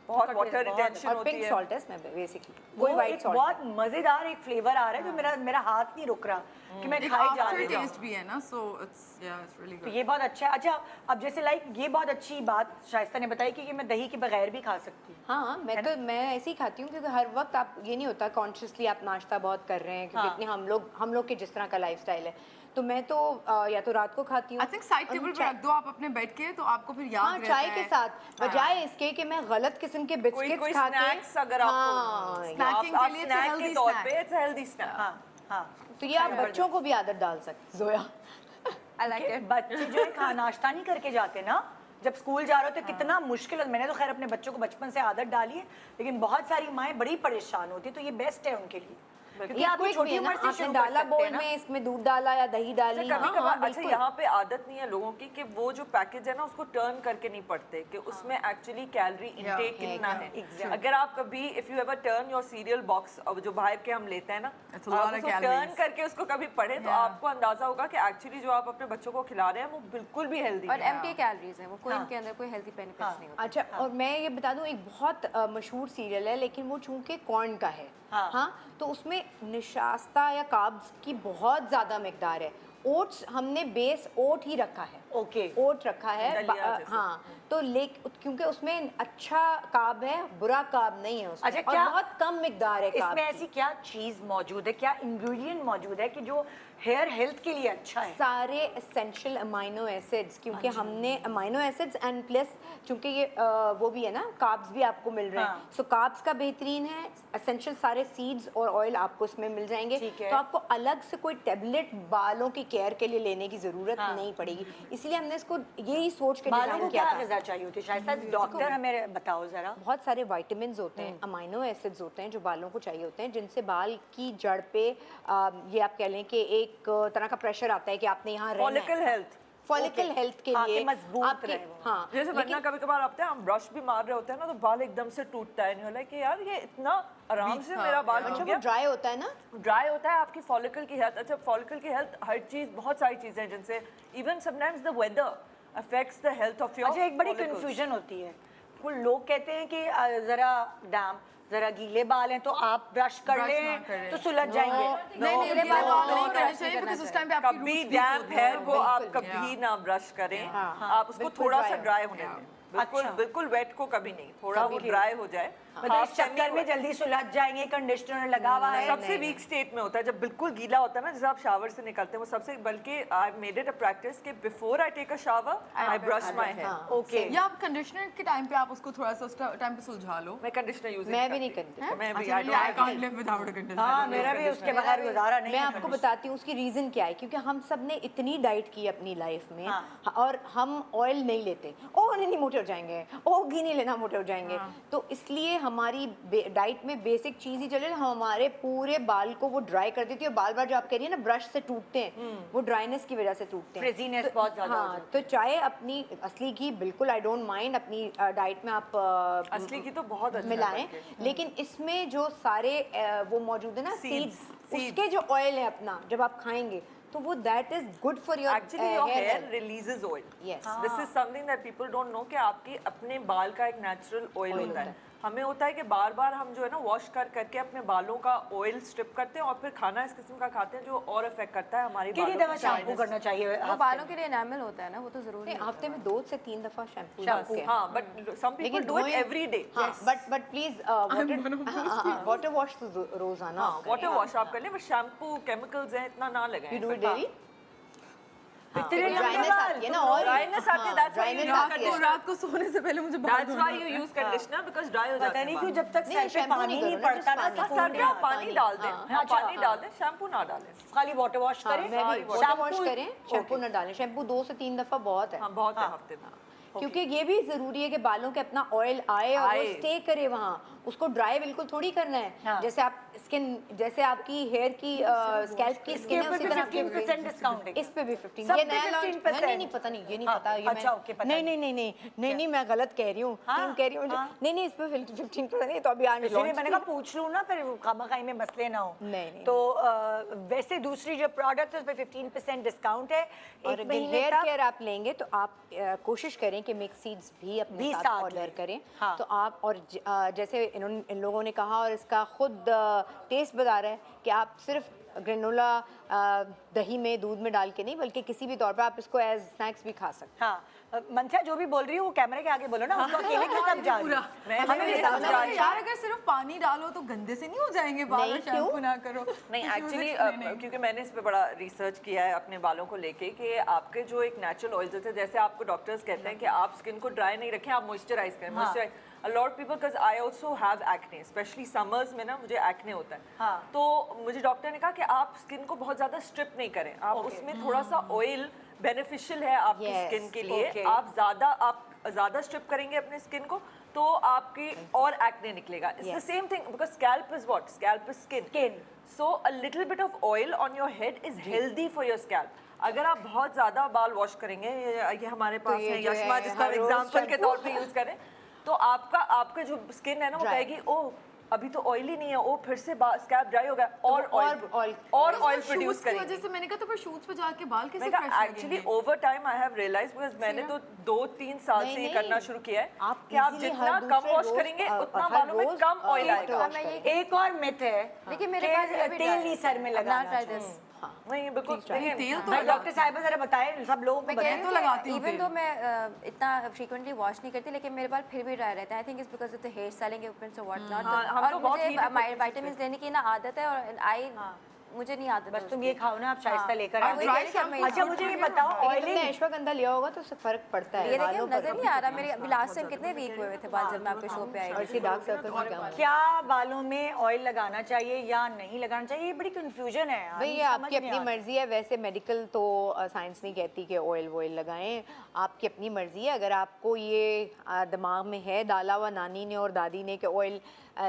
बहुत उसका वाटर taste बहुत रिटेंशन और होती पिंक है। सॉल्ट है इसमें बेसिकली, वो कोई व्हाइट एक सॉल्ट बहुत मजेदार एक फ्लेवर आ रहा है जो मेरा हाथ नहीं रुक रहा कि मैं खाए जा आफ्टर रही हूँ। टेस्ट भी है ना, सो इट्स रियली तो गुड। ये बहुत अच्छा है। अच्छा, अब जैसे लाइक ये बहुत अच्छी बात शाइस्ता ने बताई कि मैं दही के बगैर भी खा सकती हूँ। हाँ मैं ऐसे ही खाती हूँ क्योंकि हर वक्त आप ये नहीं होता कॉन्शियसली आप नाश्ता बहुत कर रहे हैं क्योंकि हाँ। इतने हम लोग के जिस तरह का लाइफस्टाइल है तो मैं तो या तो रात को खाती हूँ आई थिंक साइड और टेबल पे चाय- रख दो आप अपने बेड के, तो आपको फिर याद हाँ रहता चाय है। के साथ बजाय इसके कि मैं गलत किस्म के बिस्किट्स कोई खा के स्नैक्स अगर आपको हाँ, Snacking के लिए it's a स्नैक healthy के तौर snack. पे इट्स हेल्दी स्नैक। हाँ हाँ। तो ये आप बच्चों को भी आदत डाल सकते जोया। I like कि it. बच्चे जो है नाश्ता नहीं करके जाते ना, जब स्कूल जा रहे हो तो कितना मुश्किल है। मैंने तो खैर अपने बच्चों को बचपन से आदत डाली है, लेकिन बहुत सारी माएँ बड़ी परेशान होती है, तो ये बेस्ट है उनके लिए क्योंकि ये आप quick छोटी भी है ना, उम्र से आपने शुरू कर डाला सकते बोल हैं ना। में इसमें दूध डाला या दही डाली कभी हाँ, कभार अच्छा बिल्कुल। यहाँ पे आदत नहीं है लोगों की कि वो जो पैकेज है ना उसको टर्न करके नहीं पढ़ते कि उसमें एक्चुअली कैलोरी इनटेक कितना है। अगर आप कभी if you ever turn your serial box, अब जो बाहर के हम लेते हैं ना, It's a lot आप of उसको calories. टर्न करके उसको कभी पढ़े तो आपको अंदाजा होगा कि एक्चुअली जो आप अपने बच्चों को खिला रहे हैं वो बिल्कुल भी हेल्दी और है। एम्प्टी कैलोरीज है वो, कोई इनके अंदर कोई हेल्दी बेनिफिट्स नहीं होते। अच्छा और मैं ये बता दूं एक बहुत मशहूर सीरियल है लेकिन वो चूंकि कॉर्न का है हाँ तो उसमें निशास्ता या कार्ब्स की बहुत ज़्यादा मिकदार है। ओट्स हमने बेस ओट ही रखा है, ओके। ओट रखा है दलिया जैसे। हाँ तो क्योंकि उसमें अच्छा कार्ब है बुरा कार्ब नहीं है उसमें अच्छा, और क्या बहुत कम मिकदार है कार्ब इसमें की। ऐसी क्या चीज मौजूद है, क्या इंग्रेडिएंट मौजूद है कि जो हेयर हेल्थ के लिए अच्छा है? सारे एसेंशियल अमाइनो एसिड्स क्योंकि हमने अमाइनो एसिड्स एंड प्लस चूंकि ये वो भी है ना कार्ब्स भी आपको मिल रहे हैं हाँ। सो कार्ब्स का बेहतरीन है, एसेंशियल सारे सीड्स और ऑयल आपको इसमें मिल जाएंगे ठीक है। तो आपको अलग से कोई टेबलेट बालों की केयर के लिए लेने की ज़रूरत हाँ। नहीं पड़ेगी। इसलिए हमने इसको यही सोच के बालों डिज़ाइन को किया क्या था। ग़िज़ा चाहिए होती है शायद? डॉक्टर हमें बताओ जरा। बहुत सारे विटामिन्स होते हैं, अमाइनो एसिड्स होते हैं जो बालों को चाहिए होते हैं जिनसे बाल की जड़ पे ये आप कह लें कि एक तरह का प्रेशर आता है कि आपने यहाँ रहना फॉलिकल है। हेल्थ फॉलिकल हेल्थ के हाँ, लिए कि मजबूत आपके रहे वो। हाँ जैसे वरना कभी कभार आपते हैं हम ब्रश भी मार रहे होते हैं ना तो बाल एकदम से टूटता है, नहीं होला कि यार ये इतना आराम से मेरा बाल अच्छा टूट वो गया। ड्राई होता है ना ड्राई होता है आपकी फॉलिकल की हेल्थ। अच्छा फॉलिकल की हेल्थ हर चीज, बहुत सारी चीजें हैं जिनसे even sometimes the weather affects the health of your. अच्छा, एक बड़ी कंफ्यूजन होती है, कुछ लोग कहते हैं कि जरा डैम जरा गीले बाल हैं तो आप ब्रश कर Brush ना लें करें। तो सुलझ जाएंगे। नहीं नहीं, ये बात नहीं करना चाहिए बिकॉज़ उस टाइम पे आपकी कभी roots weak डैम्प होती हेयर हैं। को आप बिल्कुल, कभी ना ब्रश करें, हाँ, आप उसको बिल्कुल थोड़ा dry सा हो। ड्राई होने दें, बिल्कुल अच्छा। बिल्कुल वेट को कभी नहीं, थोड़ा वो कभी ड्राई हो जाए। मतलब half इस चक्कर semi में जल्दी सुलझ जाएंगे, कंडीशनर लगा हुआ है। सबसे वीक स्टेट में होता है जब बिल्कुल गीला होता है ना, जैसे आप शावर से निकलते हैं वो सबसे, बल्कि I made it a practice कि before I take a shower I brush my hair. Okay. या आप कंडीशनर के टाइम पे आप उसको थोड़ा सा उस टाइम पे सुलझा लो। मैं कंडीशनर यूज मैं भी नहीं करती। मैं भी अच्छा, I I don't- can't live without a conditioner. हाँ, मेरा भी उसके बगैर गुजारा नहीं मैं है। आपको बताती हूँ उसकी रीज़न क्या है क्योंकि हम सब ने इतनी डाइट की अपनी लाइफ में हाँ। और हम ऑयल नहीं लेते, ओ नहीं मोटे हो जाएंगे, ओ घी नहीं लेना मोटे हो जाएंगे तो इसलिए हमारी डाइट में बेसिक चीज़ ही चले, हमारे पूरे बाल को वो ड्राई कर देती है। बाल बार जो आप कह रही है ना ब्रश से टूटते हैं वो ड्राइनेस की वजह से टूटते हैं। Frizziness बहुत ज़्यादा हो हाँ तो चाहे अपनी असली घी बिल्कुल आई डोंट माइंड अपनी डाइट में आप असली की तो बहुत अच्छा मिलाएं, लेकिन इसमें जो सारे वो मौजूद है ना Seeds, सीड्स उसके जो ऑयल है अपना जब आप खाएंगे तो वो that is good for your actually your hair releases oil. Yes. This is something that people don't know कि आपके अपने बाल का एक नेचुरल ऑयल होता है। हमें होता है कि बार बार हम जो है ना वॉश करके अपने बालों का ऑयल स्ट्रिप करते हैं और फिर खाना इस किस्म का खाते हैं जो और इफेक्ट करता है हमारी कितनी बालों दफा की शैम्पू dryness। करना चाहिए? वो बालों के लिए एनामल होता है ना, वो तो जरूरी है। हफ्ते में 2 से 3 दफा शैम्पू हाँ, but some people do it every day. But please water wash रोजाना वाटर वॉश आप कर लें, बट शैम्पू केमिकल्स हैं इतना ना लगाएं। यू डू इट डेली इतने लंबे ड्राइनेस बाल। आती है ना और ड्राइनेस आती है, that's why you dryness use आती है। तो रात को सोने से पहले मुझे बाल That's why you use conditioner because dry हो जाते पता हैं नहीं बाल। क्यों जब तक नहीं, सर पे शैम्पू पानी नहीं नहीं करो ना, पड़ता ना just सुकून सर नहीं पे आप आता। पानी डाल दें, हाँ, आप अच्छा, पानी डाल दें, शैम्पू ना डालें। खाली वाटर वॉश हाँ, करें। मैं भी और वाटर वॉश शैम्पू- करें, शैम्पू न डालें। शैम्पू 2 से 3 दफ़ा बहुत है, हाँ बहुत है हफ्ते में। क्योंकि ये भी ज़रूरी है कि बालों के अपना ऑयल आए और वो आए। स्टे करे वहाँ। उसको ड्राई बिल्कुल थोड़ी करना है। हाँ। जैसे आप स्किन, जैसे आपकी हेयर की स्कैल्प की इसके स्किन है, ऊपर उसी भी तरह आपकी 15% डिस्काउंट है। इस पे भी 15। सब ये पे नया लॉन्च 15%। नहीं पता नहीं, ये नहीं हाँ, पता। ये अच्छा, मैं- ओके, पता नहीं नहीं। नहीं नहीं नहीं नहीं, मैं गलत कह रही हूँ। हाँ, टीम कह रही हूँ मुझे। हाँ। नहीं, इस पे 15% नहीं, तो अभी आज इसलिए launch मैंने की कहा पूछ लूँ ना, फिर खामखाई में मसले ना हो। नहीं। तो वैसे दूसरी जो प्रोडक्ट है उस पर 15% डिस्काउंट है और एक अगर महीने हेयर तक। केयर आप लेंगे तो आप कोशिश करें कि मिक्स सीड्स भी अपने भी साथ साथ ऑर्डर लें। करें। हाँ। तो आप और जैसे इन लोगों ने कहा और इसका खुद टेस्ट बता रहा है कि आप सिर्फ ग्रेनोला दही में, दूध में डाल के नहीं, बल्कि किसी भी तौर पर आप इसको एज स्नैक्स भी खा सकते हैं। हाँ, मंशा जो भी बोल रही है वो कैमरे के आगे बोलो ना, उसको अकेले क्यों सब जा रही है? मैं हमें भी भी समझ आ रही है। यार अगर सिर्फ पानी डालो तो गंदे से नहीं हो जाएंगे बाल? नहीं, और शैम्पू क्यों? ना करो नहीं Diffuse एक्चुअली it, नहीं। क्योंकि मैंने इस पे बड़ा रिसर्च किया है अपने बालों को लेके कि आपके जो एक नेचुरल ऑयल्स होते हैं, जैसे आपको डॉक्टर्स कहते हैं कि आप स्किन को ड्राई नहीं रखें, आप मॉइस्चराइज करें। Moisturise a lot of people because I also have acne, especially summers में ना मुझे acne होता है। हाँ। तो मुझे डॉक्टर ने कहा कि आप स्किन को बहुत ज़्यादा स्ट्रिप नहीं करें, आप उसमें थोड़ा सा ऑयल बेनिफिशियल है आपकी Yes, स्किन के लिए। okay. आप ज़्यादा स्ट्रिप करेंगे अपने स्किन को तो आपकी और एक्ने निकलेगा। It's the Yes. Same thing because scalp is what? Scalp is skin. Skin. So a little bit of oil on your head is healthy for your scalp. अगर आप बहुत ज़्यादा बाल वॉश करेंगे, ये हमारे पास ये है जो यशमा है जिसका हर रोज एग्जांपल के shampoo। तौर पे यूज़ करें, तो आपका जो स्किन है ना वो Dry। कहेगी ओह अभी तो ऑयली नहीं है, ओ फिर से स्कैल्प ड्राई हो गया और ऑयल प्रोड्यूस शूट्स की वजह करेगी। से मैंने कहा तो फिर शूट्स पे जाके बाल कैसे मैं fresh actually over time I have realise because मैंने तो 2-3 साल नहीं, से ये नहीं। करना शुरू किया है आप कि आप easily जितना हर कम दूसरे वॉश रोज, करेंगे उतना हर बालों में रोज, कम ऑयल एक आएगा। wash करें। एक और मिथ है देखिए मेरे कि पास ये भी तेल dry नहीं है। सर में I've not लगाना tried चाहिए। this. नहीं बिल्कुल तेल तो भाई डॉक्टर साहिबा जरा बताएं सब लोगों को मैं कह बताएं। रही तो हूँ लगाती हूँ इवन तेल। दो मैं इतना फ्रीक्वेंटली वॉश नहीं करती, लेकिन मेरे बाल फिर भी ड्राई रहते हैं। I think it's because of the hair styling equipments और व्हाट हाँ, हम नॉट। तो और बहुत मुझे heat equipments विटामिन लेने की ना आदत है और मुझे नहीं आदत बस है तुम उसकी। ये खाओ ना, आप शाइस्ता लेकर हाँ, आओ। वही कह रही थी, अब मैं अच्छा मुझे ये बताओ लेकिन ऑयलिंग तुमने अश्वगंधा लिया होगा तो उससे फर्क पड़ता है ये देखिए बालों पर। नजर नहीं आ रहा मेरे। अभी लास्ट टाइम कितने वीक हुए से बाल जब मैं आपके शो पे आई और थी। इसकी डार्क सर्कल्स भी कम हो। क्या बालों में ऑयल लगाना चाहिए या नहीं लगाना चाहिए, ये बड़ी कंफ्यूजन है यार, भाई ये समझ आपकी नहीं अपनी आ रहा। मर्जी है। वैसे मेडिकल तो साइंस नहीं कहती कि ऑयल वॉयल लगाएं, आपकी अपनी मर्जी है। अगर आपको ये दिमाग में है डाला हुआ नानी ने और दादी ने कि ऑयल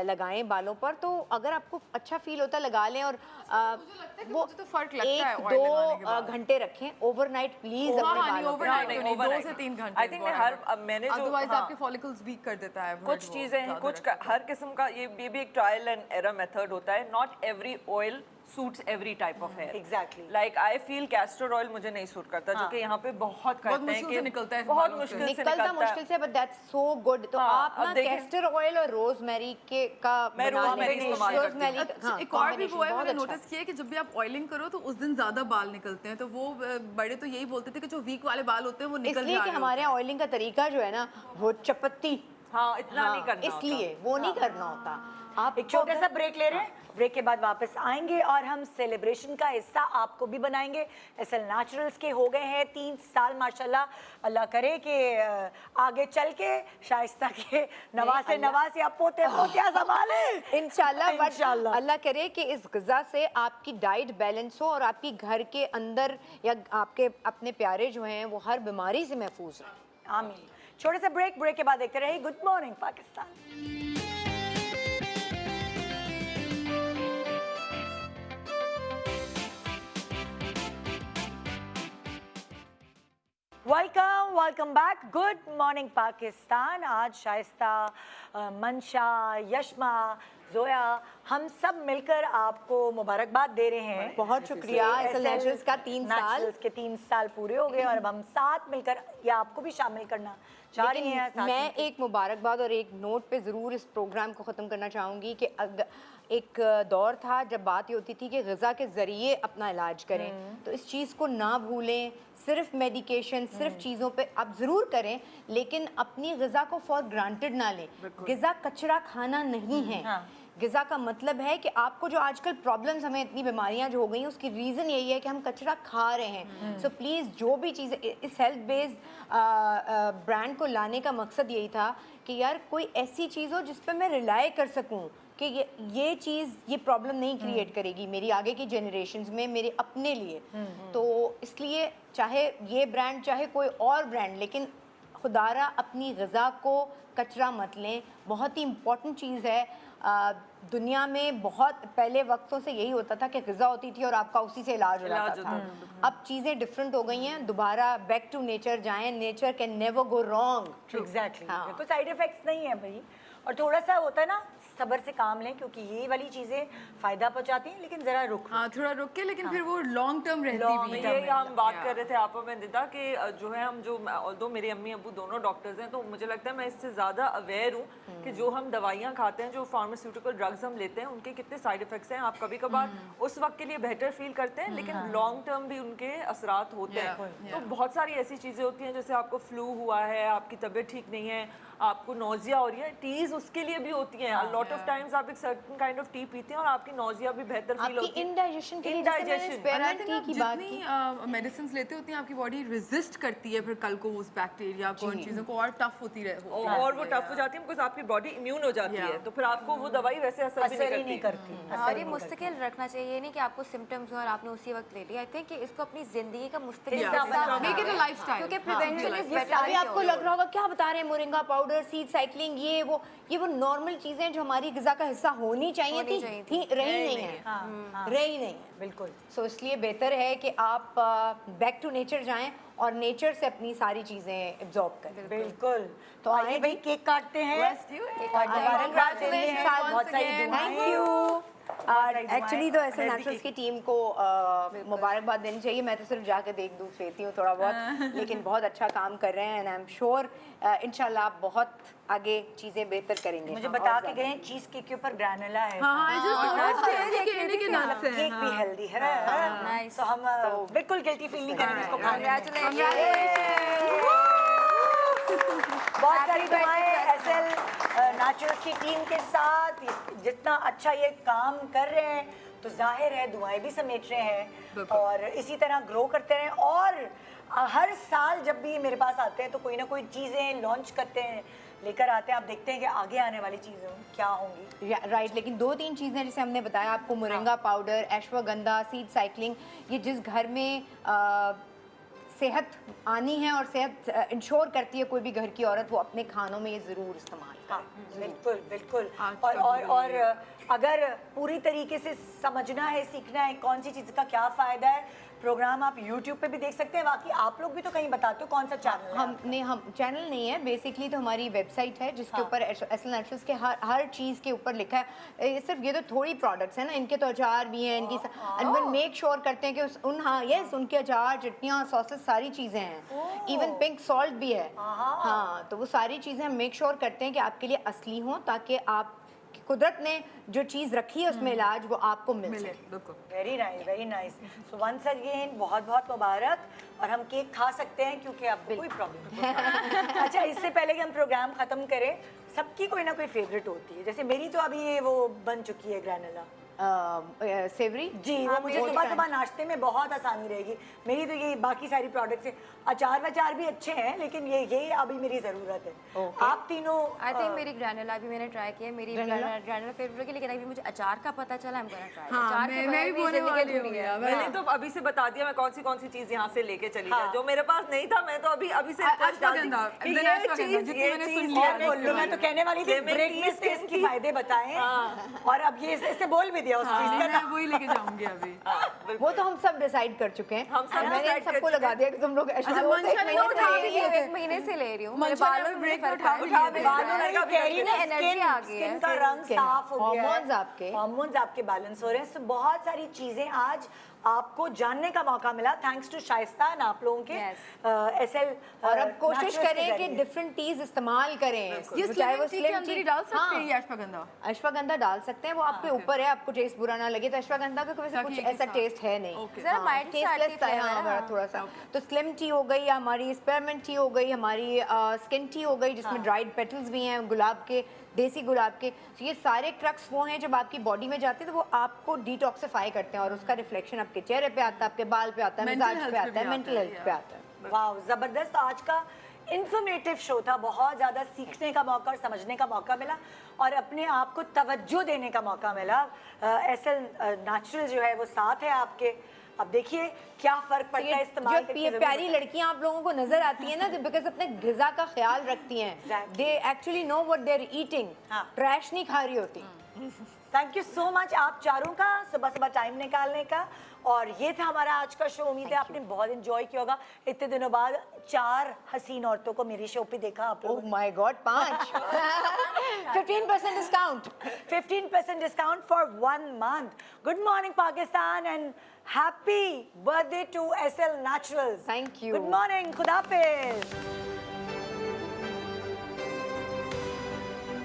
लगाएं बालों पर, तो अगर आपको अच्छा फील होता है लगा लें। और वो मुझे तो फर्क लगता है oil 1-2 लगाने के बाद। घंटे रखें ओवरनाइट प्लीज हाँ, अपने हाँ, नहीं, बालों पे। overnight नहीं, तो नहीं, overnight 2 से 3 घंटे। I think मैं मैंने जो अदरवाइज हाँ, आपके फॉलिकल्स वीक कर देता है। कुछ चीजें हैं, हर किस्म का ये भी एक ट्रायल एंड एरर मेथड होता है। Not every oil suits every type of hair. Exactly. Like I feel castor oil मुझे नहीं सूट करता, जो कि यहाँ पे बहुत करते हैं मुश्किल कि से निकलता है बहुत बालों से। मुश्किल से निकलता मुश्किल से, बट दैट्स सो गुड। तो हाँ, आप अब ना देखें- कैस्टर ऑयल और रोजमेरी का मैं बना rosemary लें। इस्तेमाल करती हूँ। रोजमेरी अच्छा, हाँ, एक और भी वो है, combination मैंने बहुत नोटिस किया है कि जब भी आप ऑयलिंग करो तो उस दिन ज्यादा बाल निकलते हैं। तो वो बड़े तो यही बोलते थे कि जो वीक वाले बाल होते हैं वो निकल इसलिए जा कि रहे हमारे यहाँ ऑयलिंग का तरीका जो है ना वो चपत्ती, हाँ इतना नहीं करना होता। इसलिए वो नहीं करना होता। आप एक छोटा सा ब्रेक ले रहे हैं, ब्रेक के बाद वापस आएंगे और हम सेलिब्रेशन का हिस्सा आपको भी बनाएंगे। एसएल नेचुरल्स के हो गए हैं 3 साल माशाल्लाह। अल्लाह करे कि आगे चल के शाइस्ता के नवासे नवासे या पोते पोतिया संभाले इंशाल्लाह। बट इंशाल्लाह। अल्लाह करे कि इस ग़िज़ा से आपकी डाइट बैलेंस हो और आपकी घर के अंदर या आपके अपने प्यारे जो हैं वो हर बीमारी से महफूज रहें। आमीन। छोटे से ब्रेक के बाद देखते रहिए good morning Pakistan. Welcome back. Good morning Pakistan. आज शाइस्ता, मंशा, यशमा, जोया हम सब मिलकर आपको मुबारकबाद दे रहे हैं। बहुत शुक्रिया। एसएल नेचुरल्स का 3 साल। नेचुरल्स के 3 साल पूरे हो गए और अब हम साथ मिलकर या आपको भी शामिल करना चाह रही हैं। साथ मैं मिलकर। एक मुबारकबाद और एक नोट पे ज़रूर इस प्रोग्राम को ख़त्म करना चाहूँगी कि एक दौर था जब बात ये होती थी कि ग़िज़ा के ज़रिए अपना इलाज करें, तो इस चीज़ को ना भूलें। सिर्फ मेडिकेशन, सिर्फ चीज़ों पे आप ज़रूर करें, लेकिन अपनी ग़िज़ा को फॉर ग्रांटेड ना लें। ग़िज़ा कचरा खाना नहीं है। गिज़ा का मतलब है कि आपको जो आजकल प्रॉब्लम्स, हमें इतनी बीमारियां जो हो गई हैं, उसकी रीज़न यही है कि हम कचरा खा रहे हैं। सो प्लीज़ जो भी चीज़ें, इस हेल्थ बेस्ड ब्रांड को लाने का मकसद यही था कि यार कोई ऐसी चीज़ हो जिस पर मैं रिलाई कर सकूं कि ये चीज़ ये प्रॉब्लम नहीं क्रिएट करेगी मेरी आगे की जनरेशन्स में, मेरे अपने लिए। तो इसलिए चाहे ये ब्रांड चाहे कोई और ब्रांड, लेकिन खुदारा अपनी ग़िज़ा को कचरा मत लें। बहुत ही इम्पॉर्टेंट चीज़ है। दुनिया में बहुत पहले वक्तों से यही होता था कि ग़िज़ा होती थी और आपका उसी से इलाज हो जाता था। अब चीज़ें डिफरेंट हो गई हैं। दोबारा बैक टू नेचर जाएं। Nature can never go wrong. Exactly, कोई साइड इफेक्ट्स नहीं है भाई। और थोड़ा सा होता है ना, सब्र से काम लें, क्योंकि ये वाली चीज़ें फ़ायदा पहुंचाती हैं, लेकिन ज़रा रुक। हाँ, थोड़ा रुक के, लेकिन फिर वो लॉन्ग टर्म रहती भी है। ये हम बात कर रहे थे आप और मैं निदा कि जो है हम जो ऑल्दो मेरे अम्मी अबू दोनों डॉक्टर्स हैं, तो मुझे लगता है मैं इससे ज़्यादा अवेयर हूँ कि जो हम दवाइयाँ खाते हैं, जो फार्मास्यूटिकल ड्रग्स हम लेते हैं, उनके कितने साइड इफेक्ट्स हैं। आप कभी कभार उस वक्त के लिए बेहतर फील करते हैं, लेकिन लॉन्ग टर्म भी उनके असरात होते हैं। तो बहुत सारी ऐसी चीज़ें होती हैं, जैसे आपको फ्लू हुआ है, आपकी तबीयत ठीक नहीं है, आपको नोजिया हो रही है, टीज उसके लिए भी होती हैं। लॉट ऑफ टाइम्स आप एक सर्टेन काइंड ऑफ टी पीते हैं और आपकी नोजिया भी बेहतर फील होती है। इंडाइजेशन के लिए जैसे मैंने स्पेरल टी की बात की, जितनी मेडिसिन लेते होती हैं, आपकी बॉडी रेजिस्ट करती है फिर कल को उस बैक्टीरिया को, उन चीज़ों को, और टफ होती है और वो टफ हो जाती है बिकॉज आपकी बॉडी इम्यून हो जाती है, तो फिर आपको वो दवाई वैसे असर भी नहीं करती। और ये मुस्तकिल रखना चाहिए, ये नहीं कि आपको सिम्टम्स हो और आपने उसी वक्त ले लिया। आई थिंक कि इसको अपनी जिंदगी का मुस्तकिल हिस्सा बनाना, मेक इट अ लाइफस्टाइल, क्योंकि प्रिवेंशन इज बेटर। अभी आपको लग रहा होगा क्या बता रहे हैं, मोरिंगा पाउडर, सीड साइक्लिंग, ये वो नॉर्मल चीजें जो हमारी ग़िज़ा का हिस्सा होनी चाहिए थी, रही नहीं है, रही नहीं है। बिल्कुल। सो इसलिए बेहतर है कि आप बैक टू नेचर जाएं और नेचर से अपनी सारी चीजें एब्जॉर्ब करें। बिल्कुल। तो आइए भाई, केक काटते हैं। बहुत सारी थैंक यू। एक्चुअली तो ऐसे नेचुरल्स की टीम को मुबारकबाद देनी चाहिए। मैं तो सिर्फ जाके देख दूँ लेती हूँ थोड़ा बहुत, लेकिन बहुत अच्छा काम कर रहे हैं एंड आई एम श्योर इंशाल्लाह आप बहुत आगे चीज़ें बेहतर करेंगे। मुझे बता के गए चीज़ केक के ऊपर ग्रैनुला है। केक भी हेल्दी है, तो हम बिल्कुल गिल्टी फील नहीं करेंगे इसको खाने में। बहुत सारी दुआएं एसएल नेचुरल्स की टीम के साथ। जितना अच्छा ये काम कर रहे हैं, तो जाहिर है दुआएं भी समेट रहे हैं और इसी तरह ग्रो करते रहें। और हर साल जब भी मेरे पास आते हैं तो कोई ना कोई चीज़ें लॉन्च करते हैं, लेकर आते हैं। आप देखते हैं कि आगे आने वाली चीज़ें क्या होंगी। राइट, लेकिन 2-3 चीज़ें जैसे हमने बताया आपको, moringa powder, ashwagandha, seed cycling, ये जिस घर में सेहत आनी है और सेहत इंश्योर करती है कोई भी घर की औरत, वो अपने खानों में ये ज़रूर इस्तेमाल करे। बिल्कुल बिल्कुल। और अगर पूरी तरीके से समझना है, सीखना है कौन सी चीज़ का क्या फ़ायदा है, प्रोग्राम आप YouTube पे भी देख सकते हैं। बाकी आप लोग भी तो कहीं बताते हो कौन सा चैनल है? हम चैनल नहीं है, बेसिकली तो हमारी वेबसाइट है जिसके ऊपर एसएल नेचुरल्स के हर चीज़ के ऊपर लिखा है। ये सिर्फ ये तो थोड़ी प्रोडक्ट्स हैं ना, इनके तो अचार भी हैं, इनकी एंड मेक श्योर करते हैं कि उनके अचार, चटनियाँ, सॉसेस, सारी चीज़ें हैं। इवन पिंक सॉल्ट भी है। हाँ, तो वो सारी चीज़ें हम मेक श्योर करते हैं कि आपके लिए असली हों, ताकि आप कुदरत ने जो चीज़ रखी है उसमें इलाज वो आपको मिले। Very nice, very nice. So once again बहुत बहुत मुबारक। और हम केक खा सकते हैं क्योंकि आपको कोई प्रॉब्लम नहीं। अच्छा, इससे पहले कि हम प्रोग्राम ख़त्म करें, सबकी कोई ना कोई फेवरेट होती है। जैसे मेरी तो अभी ये वो बन चुकी है ग्रैनुला सेवरी जी, वो मुझे सुबह सुबह नाश्ते में बहुत आसानी रहेगी। मेरी तो ये बाकी सारी प्रोडक्ट्स है, अचार वचार भी अच्छे हैं, लेकिन ये अभी मेरी ज़रूरत है। आप तीनों आई थिंक मेरी ग्रैनुला भी मैंने ट्राई किया, मेरी ग्रैनुला फेवरेट, लेकिन अभी मुझे अचार का पता चला, I'm gonna try। अचार के मैं भी बोलने वाली हूँ। मैंने तो अभी से बता दिया मैं कौन सी चीज यहाँ से लेके चली गई। जो मेरे पास नहीं था मैं तो अभी से मैं तो कहने वाली थी ब्रेक में से इसके फायदे बताएं, और अब ये इससे बोल भी दिया उस चीज का। वही लेके जाऊंगी अभी। वो तो हम सब डिसाइड कर चुके हैं। हम सब मैंने सबको लगा दिया कि तुम लोग एक महीने से ले रही हूँ। स्किन का रंग साफ हो गया, हार्मोन्स आपके बैलेंस हो रहे हैं। बहुत सारी चीजें आज आपको जानने का मौका मिला थैंक्स टू शाइस्ता और आप लोगों के एसएल। और अब कोशिश करें कि डिफरेंट टीज इस्तेमाल करें, चाहे वो स्लिम टी डाल सकते हैं या अश्वगंधा डाल सकते हैं, वो आपके ऊपर है, आपको टेस्ट बुरा ना लगे, तो अश्वगंधा का वैसे कुछ ऐसा टेस्ट है नहीं, जरा mild सा tea टेस्टलेस है, flavor हाँ है, बड़ा थोड़ा सा। तो स्लिम टी हो गई, हमारी स्पेयरमेंट टी हो गई, हमारी स्किन टी हो गई जिसमें ड्राइड पेटल्स भी हैं गुलाब के, देसी गुलाब के। तो ये सारे क्रक्स वो हैं जब आपकी बॉडी में जाते हैं तो वो आपको डिटॉक्सिफाई करते हैं और उसका रिफ्लेक्शन आपके चेहरे पे आता है, आपके बाल पे आता है, Mental मिजाज health पे पे आता है, भी मेंटल आता है, हेल्थ पे आता है। वाह जबरदस्त, आज का इंफॉर्मेटिव शो था, बहुत ज़्यादा सीखने का मौका और समझने का मौका मिला और अपने आप को तवज्जो देने का मौका मिला। एसएल नेचुरल जो है वो साथ है आपके। अब देखिए क्या फर्क पड़ता है इस्तेमाल जो करके, ये जरूर प्यारी बताएं। लड़कियां आप लोगों को नजर आती हैं ना, बिकॉज अपने ग़िज़ा का ख्याल रखती हैं, Exactly. They actually know what they are eating, हाँ। ट्रैश नहीं खा रही होती। थैंक यू सो मच आप चारों का सुबह सुबह टाइम निकालने का। और ये था हमारा आज का शो। उम्मीद है आपने बहुत एंजॉय किया होगा। इतने दिनों बाद 4 हसीन औरतों को मेरी शो पे देखा आप ओह लोगों ने। My God, 5 15% discount. 15% discount for 1 month. Good morning, Pakistan, and happy birthday to SL Naturals. Thank you. Good morning. Khuda Hafiz.